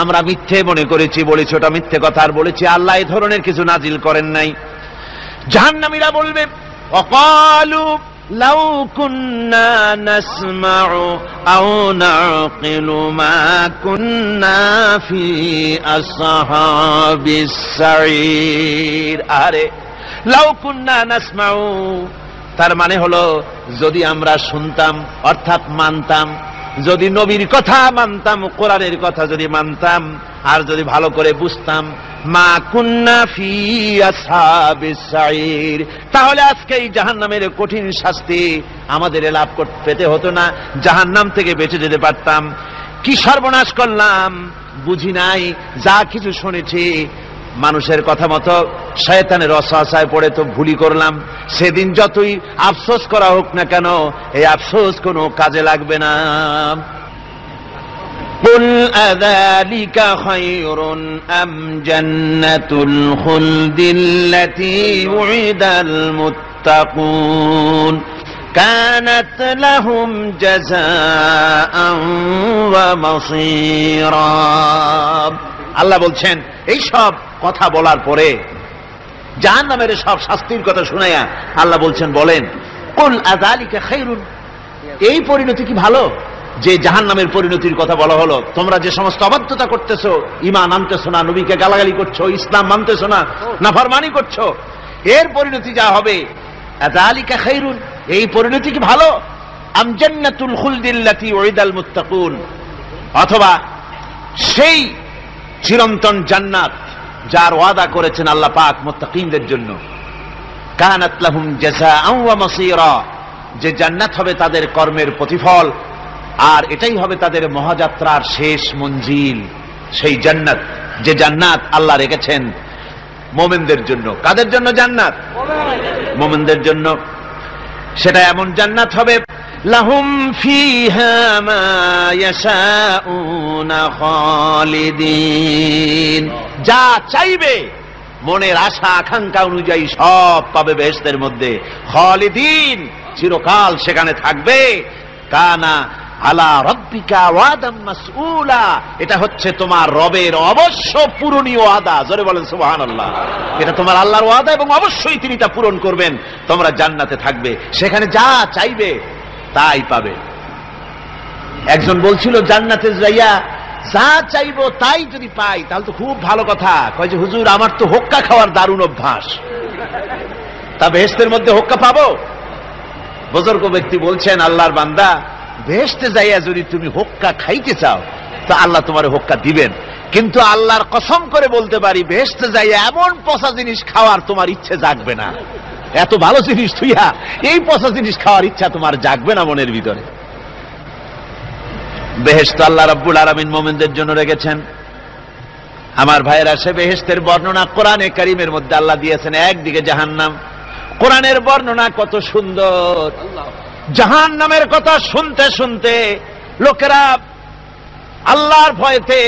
আমরা মিথ্যে মনে করেছি, বলেছি ওটা মিথ্যে কথা, আর বলেছি আল্লাহ এই ধরনের কিছু নাজিল করেন নাই। জাহান্নামীরা বলবে, ওয়াকালু লাউ কুন্না নাসমাউ আও নাকিলু মা কুন্না ফি আসহাবিস সাঈর, আরে লাউ কুন্না নাসমাউ, তার মানে হলো যদি আমরা শুনতাম, অর্থাৎ মানতাম, যদি নবীর কথা মানতাম, কোরআনের কথা যদি মানতাম, আর যদি ভালো করে বুঝতাম, মা কুন্না ফি আসহাবিস সাঈর, তাহলে আজকে এই জাহান্নামের কঠিন শাস্তি আমাদের লাভ পেতে হতো না, জাহান্নাম থেকে বেঁচে যেতে পারতাম। কি সর্বনাশ করলাম, বুঝি নাই, যা কিছু শুনেছি মানুষের কথা মতো শয়তানের ওয়াসওয়াসায় পড়ে তো ভুলই করলাম। সেদিন যতই আফসোস করা হোক না কেন, এই আফসোস কোনো কাজে লাগবে না। কুল আযালিকা খায়রুন আম জান্নাতুল খুলদিল্লাতী উইদাল মুত্তাকুন কানাত লাহুম জাযাআন ওয়া মাসীরা। আল্লাহ বলছেন, এই সব কথা বলার পরে, জাহান্নামের সব শাস্তির কথা শুনাইয়া আল্লাহ বলছেন, বলেন, কুল আযালিকা খায়রুন, এই পরিণতি কি ভালো যে জাহান্নামের পরিণতির কথা বলা হলো? তোমরা যে সমস্ত অবাধ্যতা করতেছো, ঈমান আনতেছো না, নবীকে গালাগালি করছো, ইসলাম মানতেছো না, নাফরমানি করছো, এর পরিণতি যা হবে, আযালিকা খায়রুন, এই পরিণতি কি ভালো? আম জান্নাতুল খুলদিল্লাতী উইদাল মুত্তাকুন, অথবা সেই চিরন্তন জান্নাত যার ওয়াদা করেছেন আল্লাহ পাক মুত্তাকিনদের জন্য, কানাত লাহুম জাযাআন ওয়া মাসীরা, যে জান্নাত হবে তাদের কর্মের প্রতিফল, আর এটাই হবে তাদের মহাযাত্রার শেষ মঞ্জিল। সেই জান্নাত, যে জান্নাত আল্লাহ রেখেছেন মুমিনদের জন্য। কাদের জন্য জান্নাত? মুমিনদের জন্য সেটা এমন জান্নাত হবে, লাহুম ফিহা মা ইয়াশাউনা খালিদিন, যা চাইবে মনের আশা আকাঙ্ক্ষা অনুযায়ী সব পাবে বেহেশতের মধ্যে। খালিদিন, চিরকাল সেখানে থাকবে। কানা আলা রাব্বিকা ওয়াদাম মাসউলা, এটা হচ্ছে তোমার রবের অবশ্য পূরণীয় ওয়াদা। জোরে বলেন সুবহানাল্লাহ। এটা তোমার আল্লাহর ওয়াদা এবং অবশ্যই তিনি তা পূরণ করবেন। তোমরা জান্নাতে থাকবে, সেখানে যা চাইবে তাই পাবে। একজন বলছিল জান্নাতে যাইয়া যা চাইবো তাই যদি পাই তাহলে তো খুব ভালো কথা। কয় যে হুজুর আমার তো হোক্কা খাওয়ার দারুণ অভ্যাস, তা বেহেশতের মধ্যে হোক্কা পাবো? বুজুর্গ ব্যক্তি বলছেন, আল্লাহর বান্দা, বেহেশতে যাইয়া যদি তুমি হোক্কা খাইতে চাও তো আল্লাহ তোমার হোক্কা দিবেন, কিন্তু আল্লাহর কসম করে বলতে পারি বেহেশতে যাইয়া এমন পচা জিনিস খাওয়ার তোমার ইচ্ছে জাগবে না। এত ভালো জিনিস তুইয়া এই পচা জিনিস খাওয়ার ইচ্ছা তোমার জাগবে না মনের ভিতরে। বেহেশত আল্লাহ রাব্বুল আলামিন মুমিনদের জন্য রেখেছেন। আমার ভাইয়েরা, সে বেহেশতের বর্ণনা কোরআনে কারীমের মধ্যে আল্লাহ দিয়েছেন। একদিকে জাহান্নাম, কোরআনের বর্ণনা কত সুন্দর। জাহান্নামের কথা শুনতে শুনতে লোকেরা আল্লাহর ভয়তে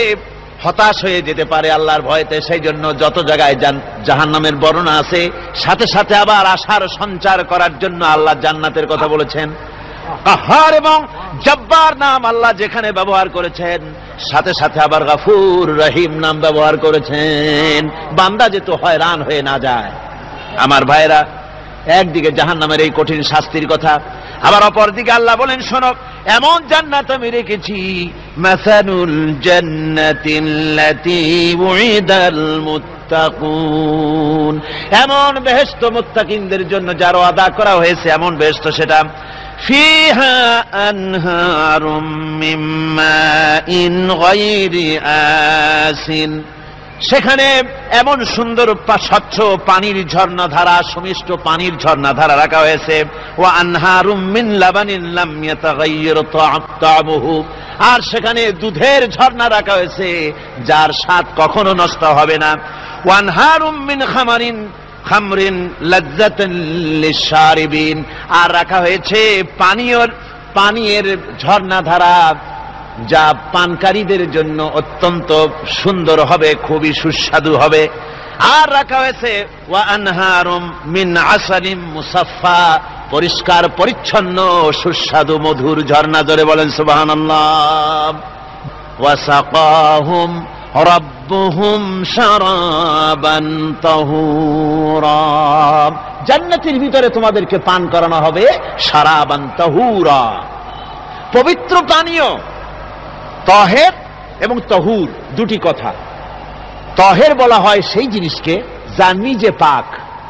হতাশ হয়ে যেতে পারে, আল্লাহর ভয়তে। সেই জন্য যত জায়গায় জাহান্নামের বর্ণনা আছে সাথে সাথে আবার আশার সঞ্চার করার জন্য আল্লাহ জান্নাতের কথা বলেছেন। কাহার এবং জব্বার নাম আল্লাহ যেখানে ব্যবহার করেছেন সাথে সাথে আবার গফুর রহিম নাম ব্যবহার করেছেন, বান্দা যেন হয়রান হয়ে না যায়। আমার ভাইরা, একদিকে জাহান্নামের এই কঠিন শাস্তির কথা, আবার অপরদিকে আল্লাহ বলেন, শোনো, এমন জান্নাত আমি রেখেছি, মাসানুল জান্নাতিল্লাতী উইদাল মুত্তাকুন, এমন বেহেশত মুত্তাকিনদের জন্য যার ওয়াদা করা হয়েছে এমন বেহেশত, সেটা ফিহা আনহারুম মিন মাইন গায়রি আসিন, সেখানে এমন সুন্দর স্বচ্ছ পানির ঝর্ণাধারা, সুমিষ্ট পানির ঝর্ণাধারা রাখা হয়েছে। ওয়া আনহারুম মিন লাবানিন লাম ইয়াতাগায়্যার তা'আমুহু, আর সেখানে দুধের ঝর্ণা রাখা হয়েছে যার স্বাদ কখনো নষ্ট হবে না। ওয়া আনহারুম মিন খামরিন লাযযাতান লিশ-শারিবিন, আর রাখা হয়েছে পানীয়ের ঝর্ণাধারা যা পানকারীদের জন্য অত্যন্ত সুন্দর হবে, খুবই সুস্বাদু হবে। আর রাখা হয়েছে ওয়া আনহারুম মিন আসালিম মুসাফফা, পরিষ্কার পরিচ্ছন্ন সুস্বাদু মধুর ঝর্ণা। জোরে বলেন সুবহানাল্লাহ। ওয়া সাকাহুম রাব্বুহুম শারাবান তাহুরা, জান্নাতের ভিতরে তোমাদেরকে পান করানো হবে শারাবান তাহুরা, পবিত্র পানীয়। তাহের এবং তাহুর দুটি কথা। তাহের বলা হয় সেই জিনিসকে যা নিজে পাক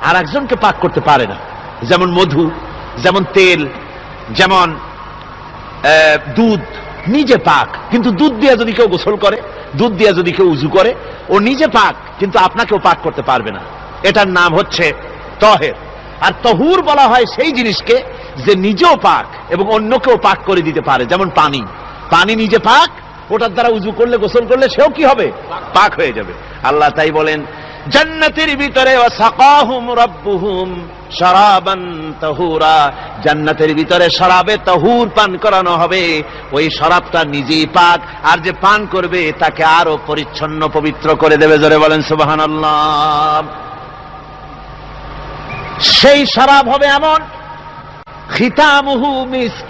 আর একজনকে পাক করতে পারে না, যেমন মধু, যেমন তেল, যেমন দুধ নিজে পাক, কিন্তু দুধ দিয়ে যদি কেউ গোসল করে, দুধ দিয়ে যদি কেউ উযু করে, ও নিজে পাক কিন্তু আপনাকেও পাক করতে পারবে না। এটার নাম হচ্ছে তাহের। আর তাহুর বলা হয় সেই জিনিসকে যে নিজেও পাক এবং অন্যকেও পাক করে দিতে পারে, যেমন পানি। পানি নিজে পাক, ওটার দ্বারা উযু করলে, গোসল করলে সেও কি হবে? পাক হয়ে যাবে। আল্লাহ তাই বলেন জান্নাতের ভিতরে ওয়া সাকাহুম রাব্বুহুম শারাবান তাহুরা, জান্নাতের ভিতরে শরাবে তাহুর পান করানো হবে। ওই শরাবটা নিজেই পাক, আর যে পান করবে তাকে আরো পরিচ্ছন্ন পবিত্র করে দেবে। জোরে বলেন সুবহানাল্লাহ। সেই শরাব হবে এমন, খিতামুহু মিস্ক,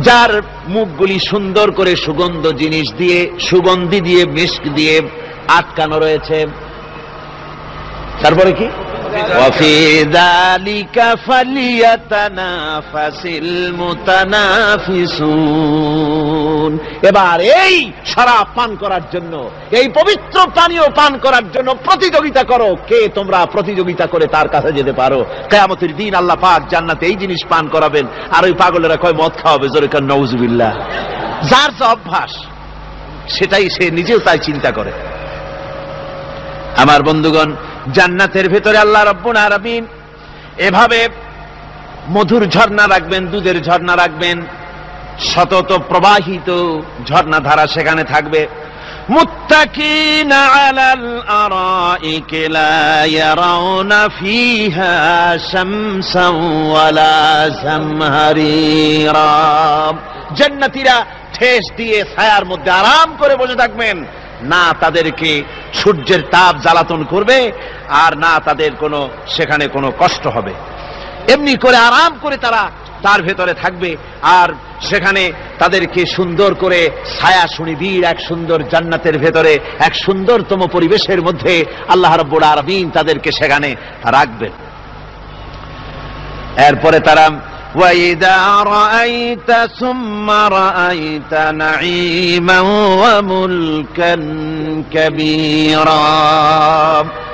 যার মুখগুলি সুন্দর করে সুগন্ধি দিয়ে মিস্ক দিয়ে আটকানো রয়েছে। তারপরে কি? ওয়াফি যালিকা ফালিয়াতানাফাসিল মুতানাফিসুন। এবার এই শরাব পান করার জন্য, এই পবিত্র পানীয় পান করার জন্য প্রতিযোগিতা করো, কে তোমরা প্রতিযোগিতা করে তার কাছে যেতে পারো। কিয়ামতের দিন আল্লাহ পাক জান্নাতে এই জিনিস পান করাবেন, আর ওই পাগলেরা কয় মদ খাওয়াবে। জোরে কান নাউযুবিল্লাহ। যার যে অভ্যাস সেটাই সে নিজেও তাই চিন্তা করে। আমার বন্ধুগণ, জান্নাতের ভেতরে আল্লাহ রাব্বুল আলামিন এভাবে মধুর ঝর্ণা রাখবেন, দুধের ঝর্ণা রাখবেন, সতত প্রবাহিত ঝর্ণাধারা সেখানে থাকবে। মুত্তাকিনা আলাল আরাইকি লা ইয়ারাউনা ফিহা শামসান ওয়ালা জামহারিরা। জান্নাতীরা ঠেস দিয়ে ছায়ার মধ্যে আরাম করে বসে থাকবেন, না তাদেরকে সূর্যের তাপ জ্বালাতন করবে আর না তাদের সেখানে কোনো কষ্ট হবে। এমনি করে আরাম করে তারা তার ভেতরে থাকবে, আর সেখানে তাদেরকে সুন্দর করে ছায়া সুনিবিড় এক সুন্দর জান্নাতের ভেতরে এক সুন্দরতম পরিবেশের মধ্যে আল্লাহ রাব্বুল আলামিন তাদেরকে সেখানে রাখবেন। এরপরে তারা وَإِذَا رَأَيْتَ ثُمَّ رَأَيْتَ نَعِيمًا وَمُلْكًا كَبِيرًا।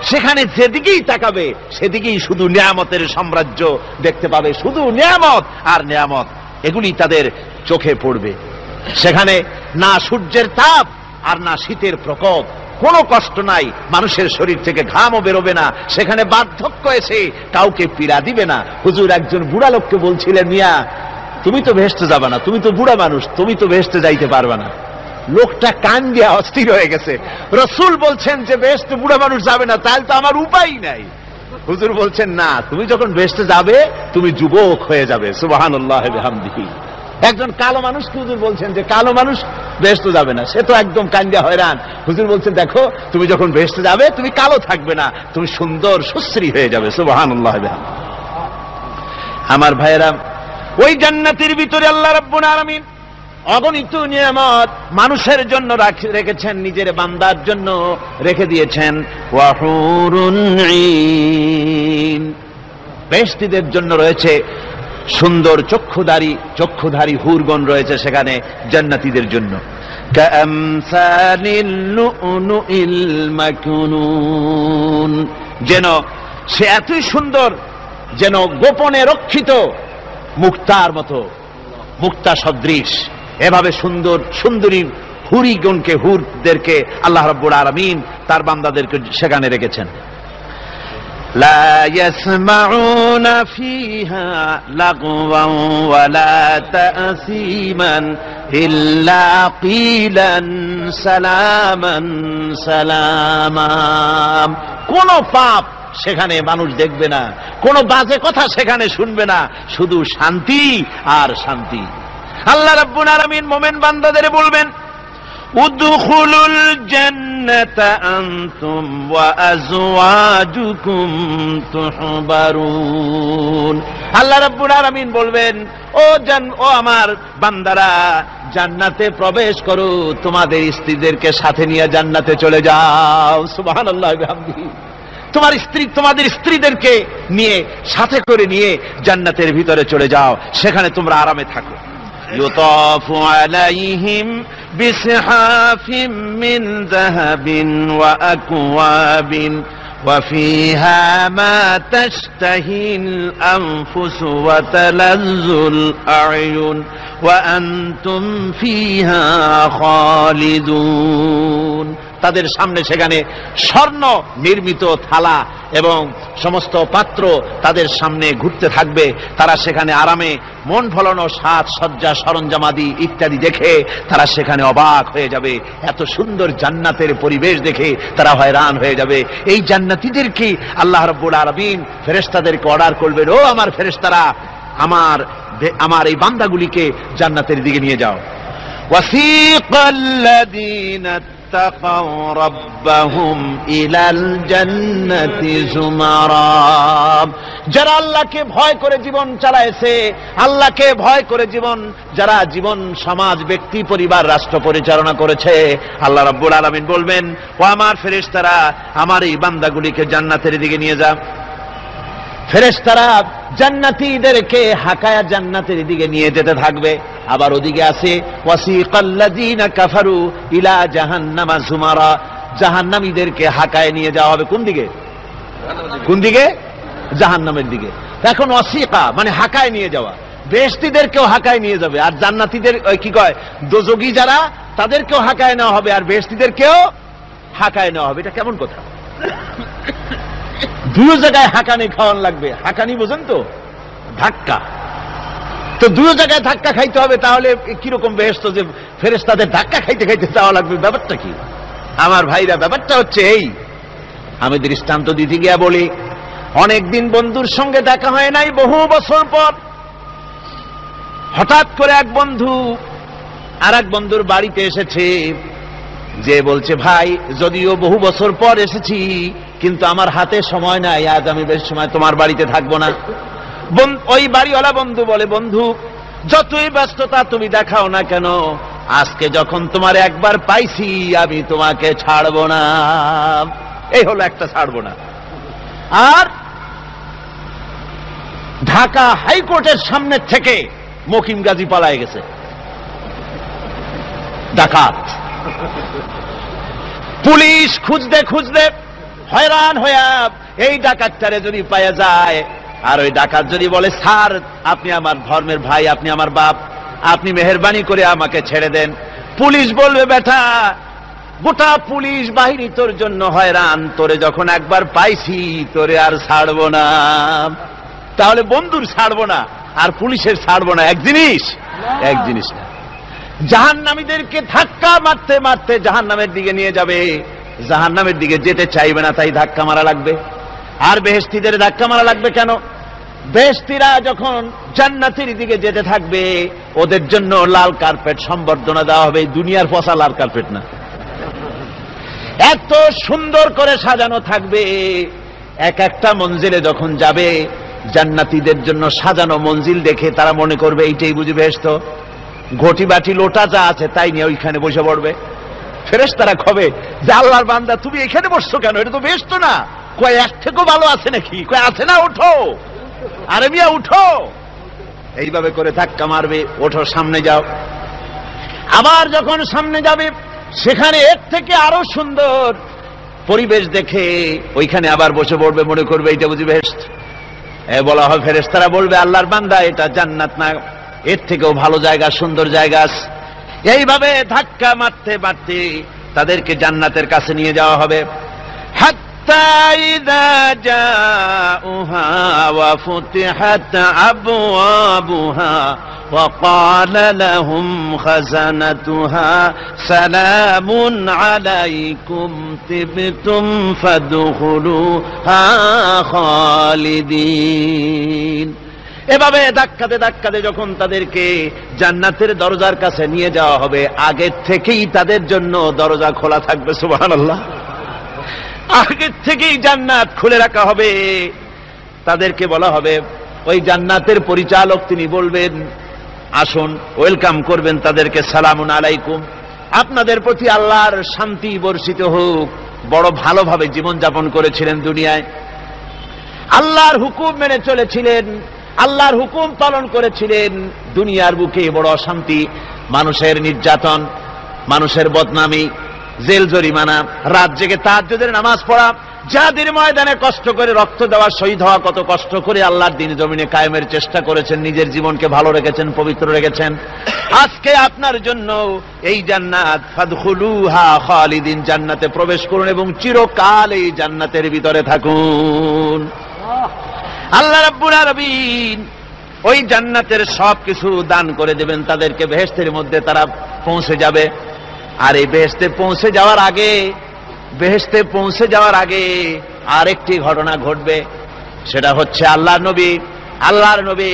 সেখানে যেদিকেই তাকাবে সেদিকেই শুধু নিয়ামতের সাম্রাজ্য দেখতে পাবে, শুধু নিয়ামত আর নিয়ামত, এগুলি তাদের চোখে পড়বে। সেখানে না সূর্যের তাপ আর না শীতের প্রকোপ, কোনো কষ্ট নাই, মানুষের শরীর থেকে ঘামও বেরোবে না, সেখানে বার্ধক্য এসে কাউকে পীড়া দিবে না। হুজুর একজন বুড়া লোককে বলছিলেন, মিয়া তুমি তো বেহেশতে যাবে না, তুমি তো বুড়া মানুষ, তুমি তো বেহেশতে যাইতে পারবে না। লোকটা কান দিয়া অস্থির হয়ে গেছে। রাসূল বলছেন যে বেহেশতে বুড়া মানুষ যাবে না, তাহলে তো আমার উপায় নাই। হুজুর বলছেন না, তুমি যখন বেহেশতে যাবে তুমি যুবক হয়ে যাবে। সুবহানাল্লাহ বিহামদিহি। একজন কালো মানুষকে হুজুর বলছেন যে কালো মানুষ বেহেশতে যাবে না, সে তো একদম কান্দিয়া হয়রান। হুজুর বলছেন দেখো তুমি যখন বেহেশতে যাবে তুমি কালো থাকবে না, তুমি সুন্দর সুশ্রী হয়ে যাবে। সুবহানাল্লাহ বিহামদিহি। আমার ভাইয়েরা, ওই জান্নাতের ভিতরে আল্লাহ রাব্বুল আলামিন অগণিত নিয়ামত মানুষের জন্য রেখেছেন, নিজের বান্দার জন্য রেখে দিয়েছেন। ওয়া হুরুন ঈন, বেহেশতীদের জন্য রয়েছে সুন্দর চক্ষুধারী হুরগণ রয়েছে সেখানে জান্নাতীদের জন্য। কামসালিল লুউলুইল মাকনুন, যেন সে এতই সুন্দর, যেন গোপনে রক্ষিত মুক্তার মতো, মুক্তা সদৃশ। এভাবে সুন্দরী হুরদেরকে আল্লাহ রাব্বুল আলামিন তার বান্দাদেরকে সেখানে রেখেছেন। লা ইয়াসমাউনা ফিহা লাগওয়ান ওয়ালা তাসীমান ইল্লা কিলান সালামান সালামা। কোন পাপ সেখানে মানুষ দেখবে না, কোন বাজে কথা সেখানে শুনবে না, শুধু শান্তি আর শান্তি। আল্লাহ রাব্বুল আলামিন মুমিন বান্দাদের বলবেন, উদখুলুল জান্নাতা আনতুম ওয়া আজওয়াজুকুম তুহবারুন। আল্লাহ রাব্বুল আলামিন বলবেন, ও আমার বান্দারা, জান্নাতে প্রবেশ করো, তোমাদের স্ত্রীদেরকে সাথে নিয়ে জান্নাতে চলে যাও। সুবহানাল্লাহ বিহামদিহি। তোমাদের স্ত্রীদেরকে নিয়ে সাথে করে নিয়ে জান্নাতের ভিতরে চলে যাও, সেখানে তোমরা আরামে থাকো। ইউতাফু আলাইহিম বিসহাফিম মিন যাহাবিন ওয়া আকওয়াবিন ওয়া ফিহা মা তাশতাহিল আনফুসু ওয়া তালাজ্জুল আ'য়ুন ওয়া আনতুম ফিহা খালিদুন। তাদের সামনে সেখানে স্বর্ণ নির্মিত থালা এবং সমস্ত পাত্র তাদের সামনে ঘুরতে থাকবে। তারা সেখানে আরামে মন ভোলানো সাজ সজ্জা সরঞ্জামাদি ইত্যাদি দেখে তারা সেখানে অবাক হয়ে যাবে। এত সুন্দর জান্নাতের পরিবেশ দেখে তারা হয়রান হয়ে যাবে। এই জান্নাতীদেরকে আল্লাহ রাব্বুল আলামিন ফেরেশতাদেরকে অর্ডার করবেন, ও আমার ফেরেশতারা, আমার এই বান্দাগুলিকে জান্নাতের দিকে নিয়ে যাও। ওয়াসিকাল্লাযীনা اتقوا ربهم إلى الجنة زمرا। যারা আল্লাহকে ভয় করে জীবন চালাইছে, আল্লাহকে ভয় করে যারা জীবন সমাজ ব্যক্তি পরিবার রাষ্ট্র পরিচালনা করেছে, আল্লাহ রাব্বুল আলামিন বলবেন, ও আমার ফেরেশতারা, আমার এই বান্দাগুলিকে জান্নাতের দিকে নিয়ে যাও। ফেরেশতারা জান্নাতীদেরকে হাকায়া জান্নাতের দিকে নিয়ে যেতে থাকবে। আবার ওদিকে আছে ওয়াসিকাল্লাযীনা কাফারু ইলা জাহান্নামা যুমারা, জাহান্নামীদেরকে হাকায় নিয়ে যাওয়া হবে কোন দিকে? কোন দিকে? জাহান্নামের দিকে। এখন ওয়াসিকা মানে হাকায় নিয়ে যাওয়া, বেহেশতীদেরকেও হাকায় নিয়ে যাবে, আর জান্নাতীদের কি কয় দোজখী যারা তাদেরকেও হাকায় নেওয়া হবে, আর বেহেশতীদেরকেও হাকায় নেওয়া হবে। এটা কেমন কথা? দুই জায়গায় হাঁকানি খাওয়ান লাগবে। হাঁকানি বোঝেন তো? ধাক্কা। তো দুই জায়গায় ধাক্কা খাইতে হবে, তাহলে কিরকম বেহেশত যে ফেরেশতাদের ধাক্কা খাইতে খাইতে যাওয়া লাগবে, ব্যাপারটা কি? আমার ভাইরা, ব্যাপারটা হচ্ছে এই, আমি দৃষ্টান্ত দিতে গিয়া বলি, অনেকদিন বন্ধুর সঙ্গে দেখা হয় নাই, বহু বছর পর হঠাৎ করে এক বন্ধু আর এক বন্ধুর বাড়িতে এসেছে, যে বলছে, ভাই যদিও বহু বছর পর এসেছি, কিন্তু আমার হাতে সময় নাই, আজ আমি বেশ সময় তোমার বাড়িতে থাকবো না। ওই বাড়িওয়ালা বন্ধু বলে, বন্ধু যতই ব্যস্ততা তুমি দেখাও না কেন, আজকে যখন তোমার একবার পাইছি, আমি তোমাকে ছাড়বো না। এই হলো একটা ছাড়বো না। আর ঢাকা হাইকোর্টের সামনে থেকে মকিম গাজী পালায় গেছে, ডাকাত। পুলিশ খুঁজতে খুঁজতে হয়রান হইয়া এই ডাকাতটারে যদি পাওয়া যায়, আর ওই ডাকাত যদি বলে, স্যার আপনি আমার ধর্মের ভাই, আপনি আমার বাপ, আপনি মেহেরবানি করে আমাকে ছেড়ে দেন, পুলিশ বলবে, বেটা গোটা পুলিশ বাহিনী তোর জন্য হয়রান, তোরে যখন একবার পাইছি তোরে আর ছাড়বো না। তাহলে বন্ধুর ছাড়বো না আর পুলিশের ছাড়বো না এক জিনিস? এক জিনিস না। জাহান্নামীদেরকে ধাক্কা মারতে মারতে জাহান্নামের দিকে নিয়ে যাবে, জাহান্নামের দিকে যেতে চাইবে না, তাই ধাক্কা মারা লাগবে। আর বেহেশতীদের ধাক্কা মারা লাগবে কেন? বেহেশতীরা যখন জান্নাতের দিকে যেতে থাকবে, ওদের জন্য লাল কার্পেট সম্বর্ধনা দেওয়া হবে, দুনিয়ার পচা লাল কার্পেট না, এত সুন্দর করে সাজানো থাকবে। এক একটা মঞ্জিলে যখন যাবে, জান্নাতীদের জন্য সাজানো মঞ্জিল দেখে তারা মনে করবে এইটাই বুঝি বেহেশত। ঘটি বাটি লোটা যা আছে তাই নিয়ে ওইখানে বসে পড়বে। ফেরেশতারা কবে যে, আল্লাহর বান্দা তুমি এখানে বসছো কেন, এটা তো বেহেশত না। কয় এক থেকেও ভালো আছে নাকি? কয় আছে না, ওঠো, আরে মিয়া উঠো। এইভাবে করে ধাক্কা মারবে, ওঠো সামনে যাও। আবার যখন সামনে যাবে, সেখানে এর থেকে আরো সুন্দর পরিবেশ দেখে ওইখানে আবার বসে পড়বে, মনে করবে এটা বুঝি বেহেশত। বলা হয়, ফেরেশতারা বলবে, আল্লাহর বান্দা এটা জান্নাত না, এর থেকেও ভালো জায়গা, সুন্দর জায়গা আছে। এইভাবে ধাক্কা মারতে মারতে তাদেরকে জান্নাতের কাছে নিয়ে যাওয়া হবে। হাত্তা ইযা জাউহা ওয়া ফুতিহাত আবওয়াবুহা ওয়া ক্বালা লাহুম খাযানাতুহা সালামুন আলাইকুম তিবতুম ফাদখুলুহা খালিদিন। এভাবে ধাক্কাতে ধাক্কাতে যখন তাদেরকে জান্নাতের দরজার কাছে নিয়ে যাওয়া হবে, আগের থেকেই তাদের জন্য দরজা খোলা থাকবে। সুবহানাল্লাহ। আগের থেকেই জান্নাত খুলে রাখা হবে। তাদেরকে বলা হবে, ওই জান্নাতের পরিচালক তিনি বলবেন, আসুন, ওয়েলকাম করবেন তাদেরকে, সালামুন আলাইকুম, আপনাদের প্রতি আল্লাহর শান্তি বর্ষিত হোক। বড় ভালোভাবে জীবনযাপন করেছিলেন দুনিয়ায়, আল্লাহর হুকুম মেনে চলেছিলেন, আল্লাহর হুকুম পালন করেছিলেন। দুনিয়ার বুকে বড় অশান্তি, মানুষের নির্যাতন, মানুষের বদনামি, জেল জরিমানা, রাত জেগে তাহাজ্জুদের নামাজ পড়া, যাদের ময়দানে কষ্ট করে রক্ত দেওয়া, শহীদ হওয়া, কত কষ্ট করে আল্লাহর দ্বীন জমিনে কায়েমের চেষ্টা করেছেন, নিজের জীবনকে ভালো রেখেছেন, পবিত্র রেখেছেন। আজকে আপনার জন্য এই জান্নাত, ফাদখুলুহা খালিদিন, জান্নাতে প্রবেশ করুন এবং চিরকাল এই জান্নাতের ভিতরে থাকুন। আল্লাহ রাব্বুল আলামিন ওই জান্নাতের সবকিছু দান করে দেবেন তাদেরকে, বেহেশতের মধ্যে তারা পৌঁছে যাবে। আর এই বেহেশতে পৌঁছে যাওয়ার আগে আরেকটি ঘটনা ঘটবে, সেটা হচ্ছে আল্লাহর নবী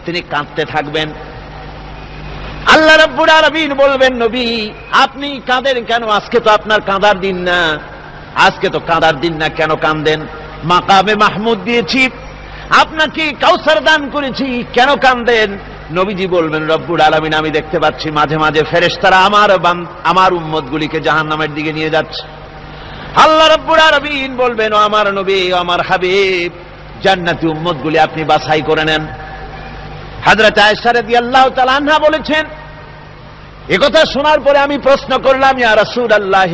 তিনি কাঁদতে থাকবেন। আল্লাহ রাব্বুল আলামিন বলবেন, নবী আপনি কাঁদেন কেন? আজকে তো আপনার কাঁদার দিন না, আজকে তো কাঁদার দিন না, কেন কাঁদেন? মাকামে মাহমুদ দিয়েছি, আপনাকে কাউসার দান করেছি, কেন কাঁদেন? নবীজি বলবেন, রব্বুল আলামিন আমি দেখতে পাচ্ছি মাঝে মাঝে ফেরেশতারা আমার উম্মতগুলিকে জাহান্নামের দিকে নিয়ে যাচ্ছে। আল্লাহ রাব্বুল আলামিন বলবেন, ও আমার নবী, ও আমার হাবিব, জান্নাতি উম্মতগুলি আপনি বাছাই করে নেন। হযরত আয়েশা রাদিয়াল্লাহু তাআলা আনহা বলেছেন, একথা শোনার পরে আমি প্রশ্ন করলাম, ইয়া রাসূলুল্লাহ,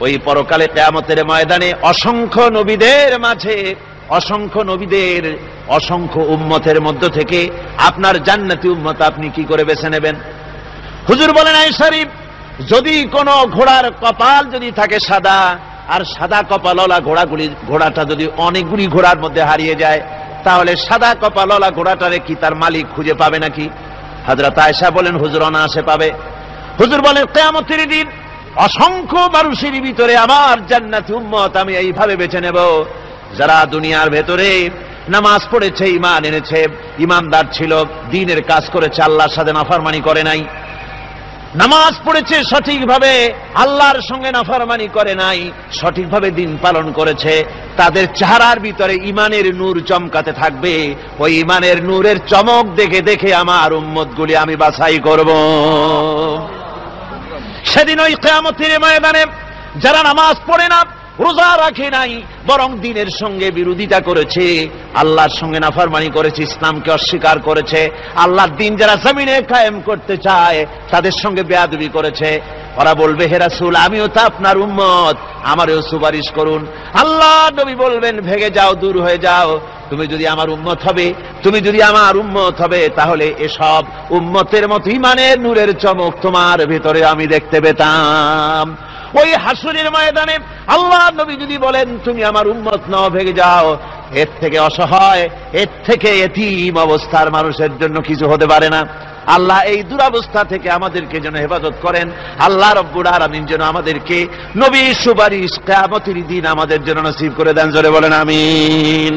ওই পরকালে কিয়ামতের ময়দানে অসংখ্য নবীদের মাঝে, অসংখ্য নবীদের অসংখ্য উম্মতের মধ্য থেকে আপনার জান্নাতি উম্মত আপনি কি করে বেছে নেবেন? হুজুর বলেন, আয়েশা, যদি কোনো ঘোড়ার কপাল যদি থাকে সাদা, আর সাদা কপালওয়ালা ঘোড়াটা যদি অনেকগুলি ঘোড়ার মধ্যে হারিয়ে যায়, তাহলে সাদা কপালওয়ালা ঘোড়াটারে কি তার মালিক খুঁজে পাবে নাকি? হযরত আয়েশা বলেন, হুজুর অনায়াসে পাবে। হুজুর বলেন, কিয়ামতের দিন অসংখ্য মানুষের ভিতরে আমার জান্নাতি উম্মত আমি এইভাবে বেছে নেব, যারা দুনিয়ার ভেতরে নামাজ পড়েছে, ঈমান এনেছে, ঈমানদার ছিল, দ্বীনের কাজ করেছে, আল্লাহর সাথে নাফরমানি করে নাই, নামাজ পড়েছে সঠিকভাবে, আল্লাহর সঙ্গে নাফরমানি করে নাই, সঠিকভাবে দিন পালন করেছে, তাদের চেহারার ভিতরে ঈমানের নূর চমকাতে থাকবে। ওই ঈমানের নূরের চমক দেখে দেখে আমার উম্মতগুলি আমি বাছাই করব। সেদিন ওই কিয়ামতের ময়দানে যারা নামাজ পড়ে না, রোজা রাখে নাই, বরং দ্বীনের সঙ্গে বিরোধিতা করেছে, আল্লাহর সঙ্গে নাফরমানি করেছে, ইসলামকে অস্বীকার করেছে, আল্লাহর দ্বীন যারা জমিনে কায়েম করতে চায় তাদের সঙ্গে বেয়াদবি করেছে, ওরা বলবে, হে রাসূল আমিও তো আপনার উম্মত, আমারও সুপারিশ করুন। আল্লাহ নবী বলবেন, ভেগে যাও, দূর হয়ে যাও, তুমি যদি আমার উম্মত হবে, তুমি যদি আমার উম্মত হবে, তাহলে এসব উম্মতের মতো ঈমানের নূরের চমক তোমার ভিতরে আমি দেখতে পেতাম। ওই হাসরের ময়দানে আল্লাহ নবী যদি বলেন তুমি আমার উম্মত নও, ভেগে যাও, এর থেকে অসহায়, এর থেকে এতিম অবস্থার মানুষের জন্য কিছু হতে পারে না। আল্লাহ এই দুরবস্থা থেকে আমাদেরকে যেন হেফাজত করেন। আল্লাহ রব্বুল আলামিন যেন আমাদেরকে নবীর সুপারিশ কিয়ামতের দিন আমাদের জন্য নসিব করে দেন। জোরে বলেন আমিন।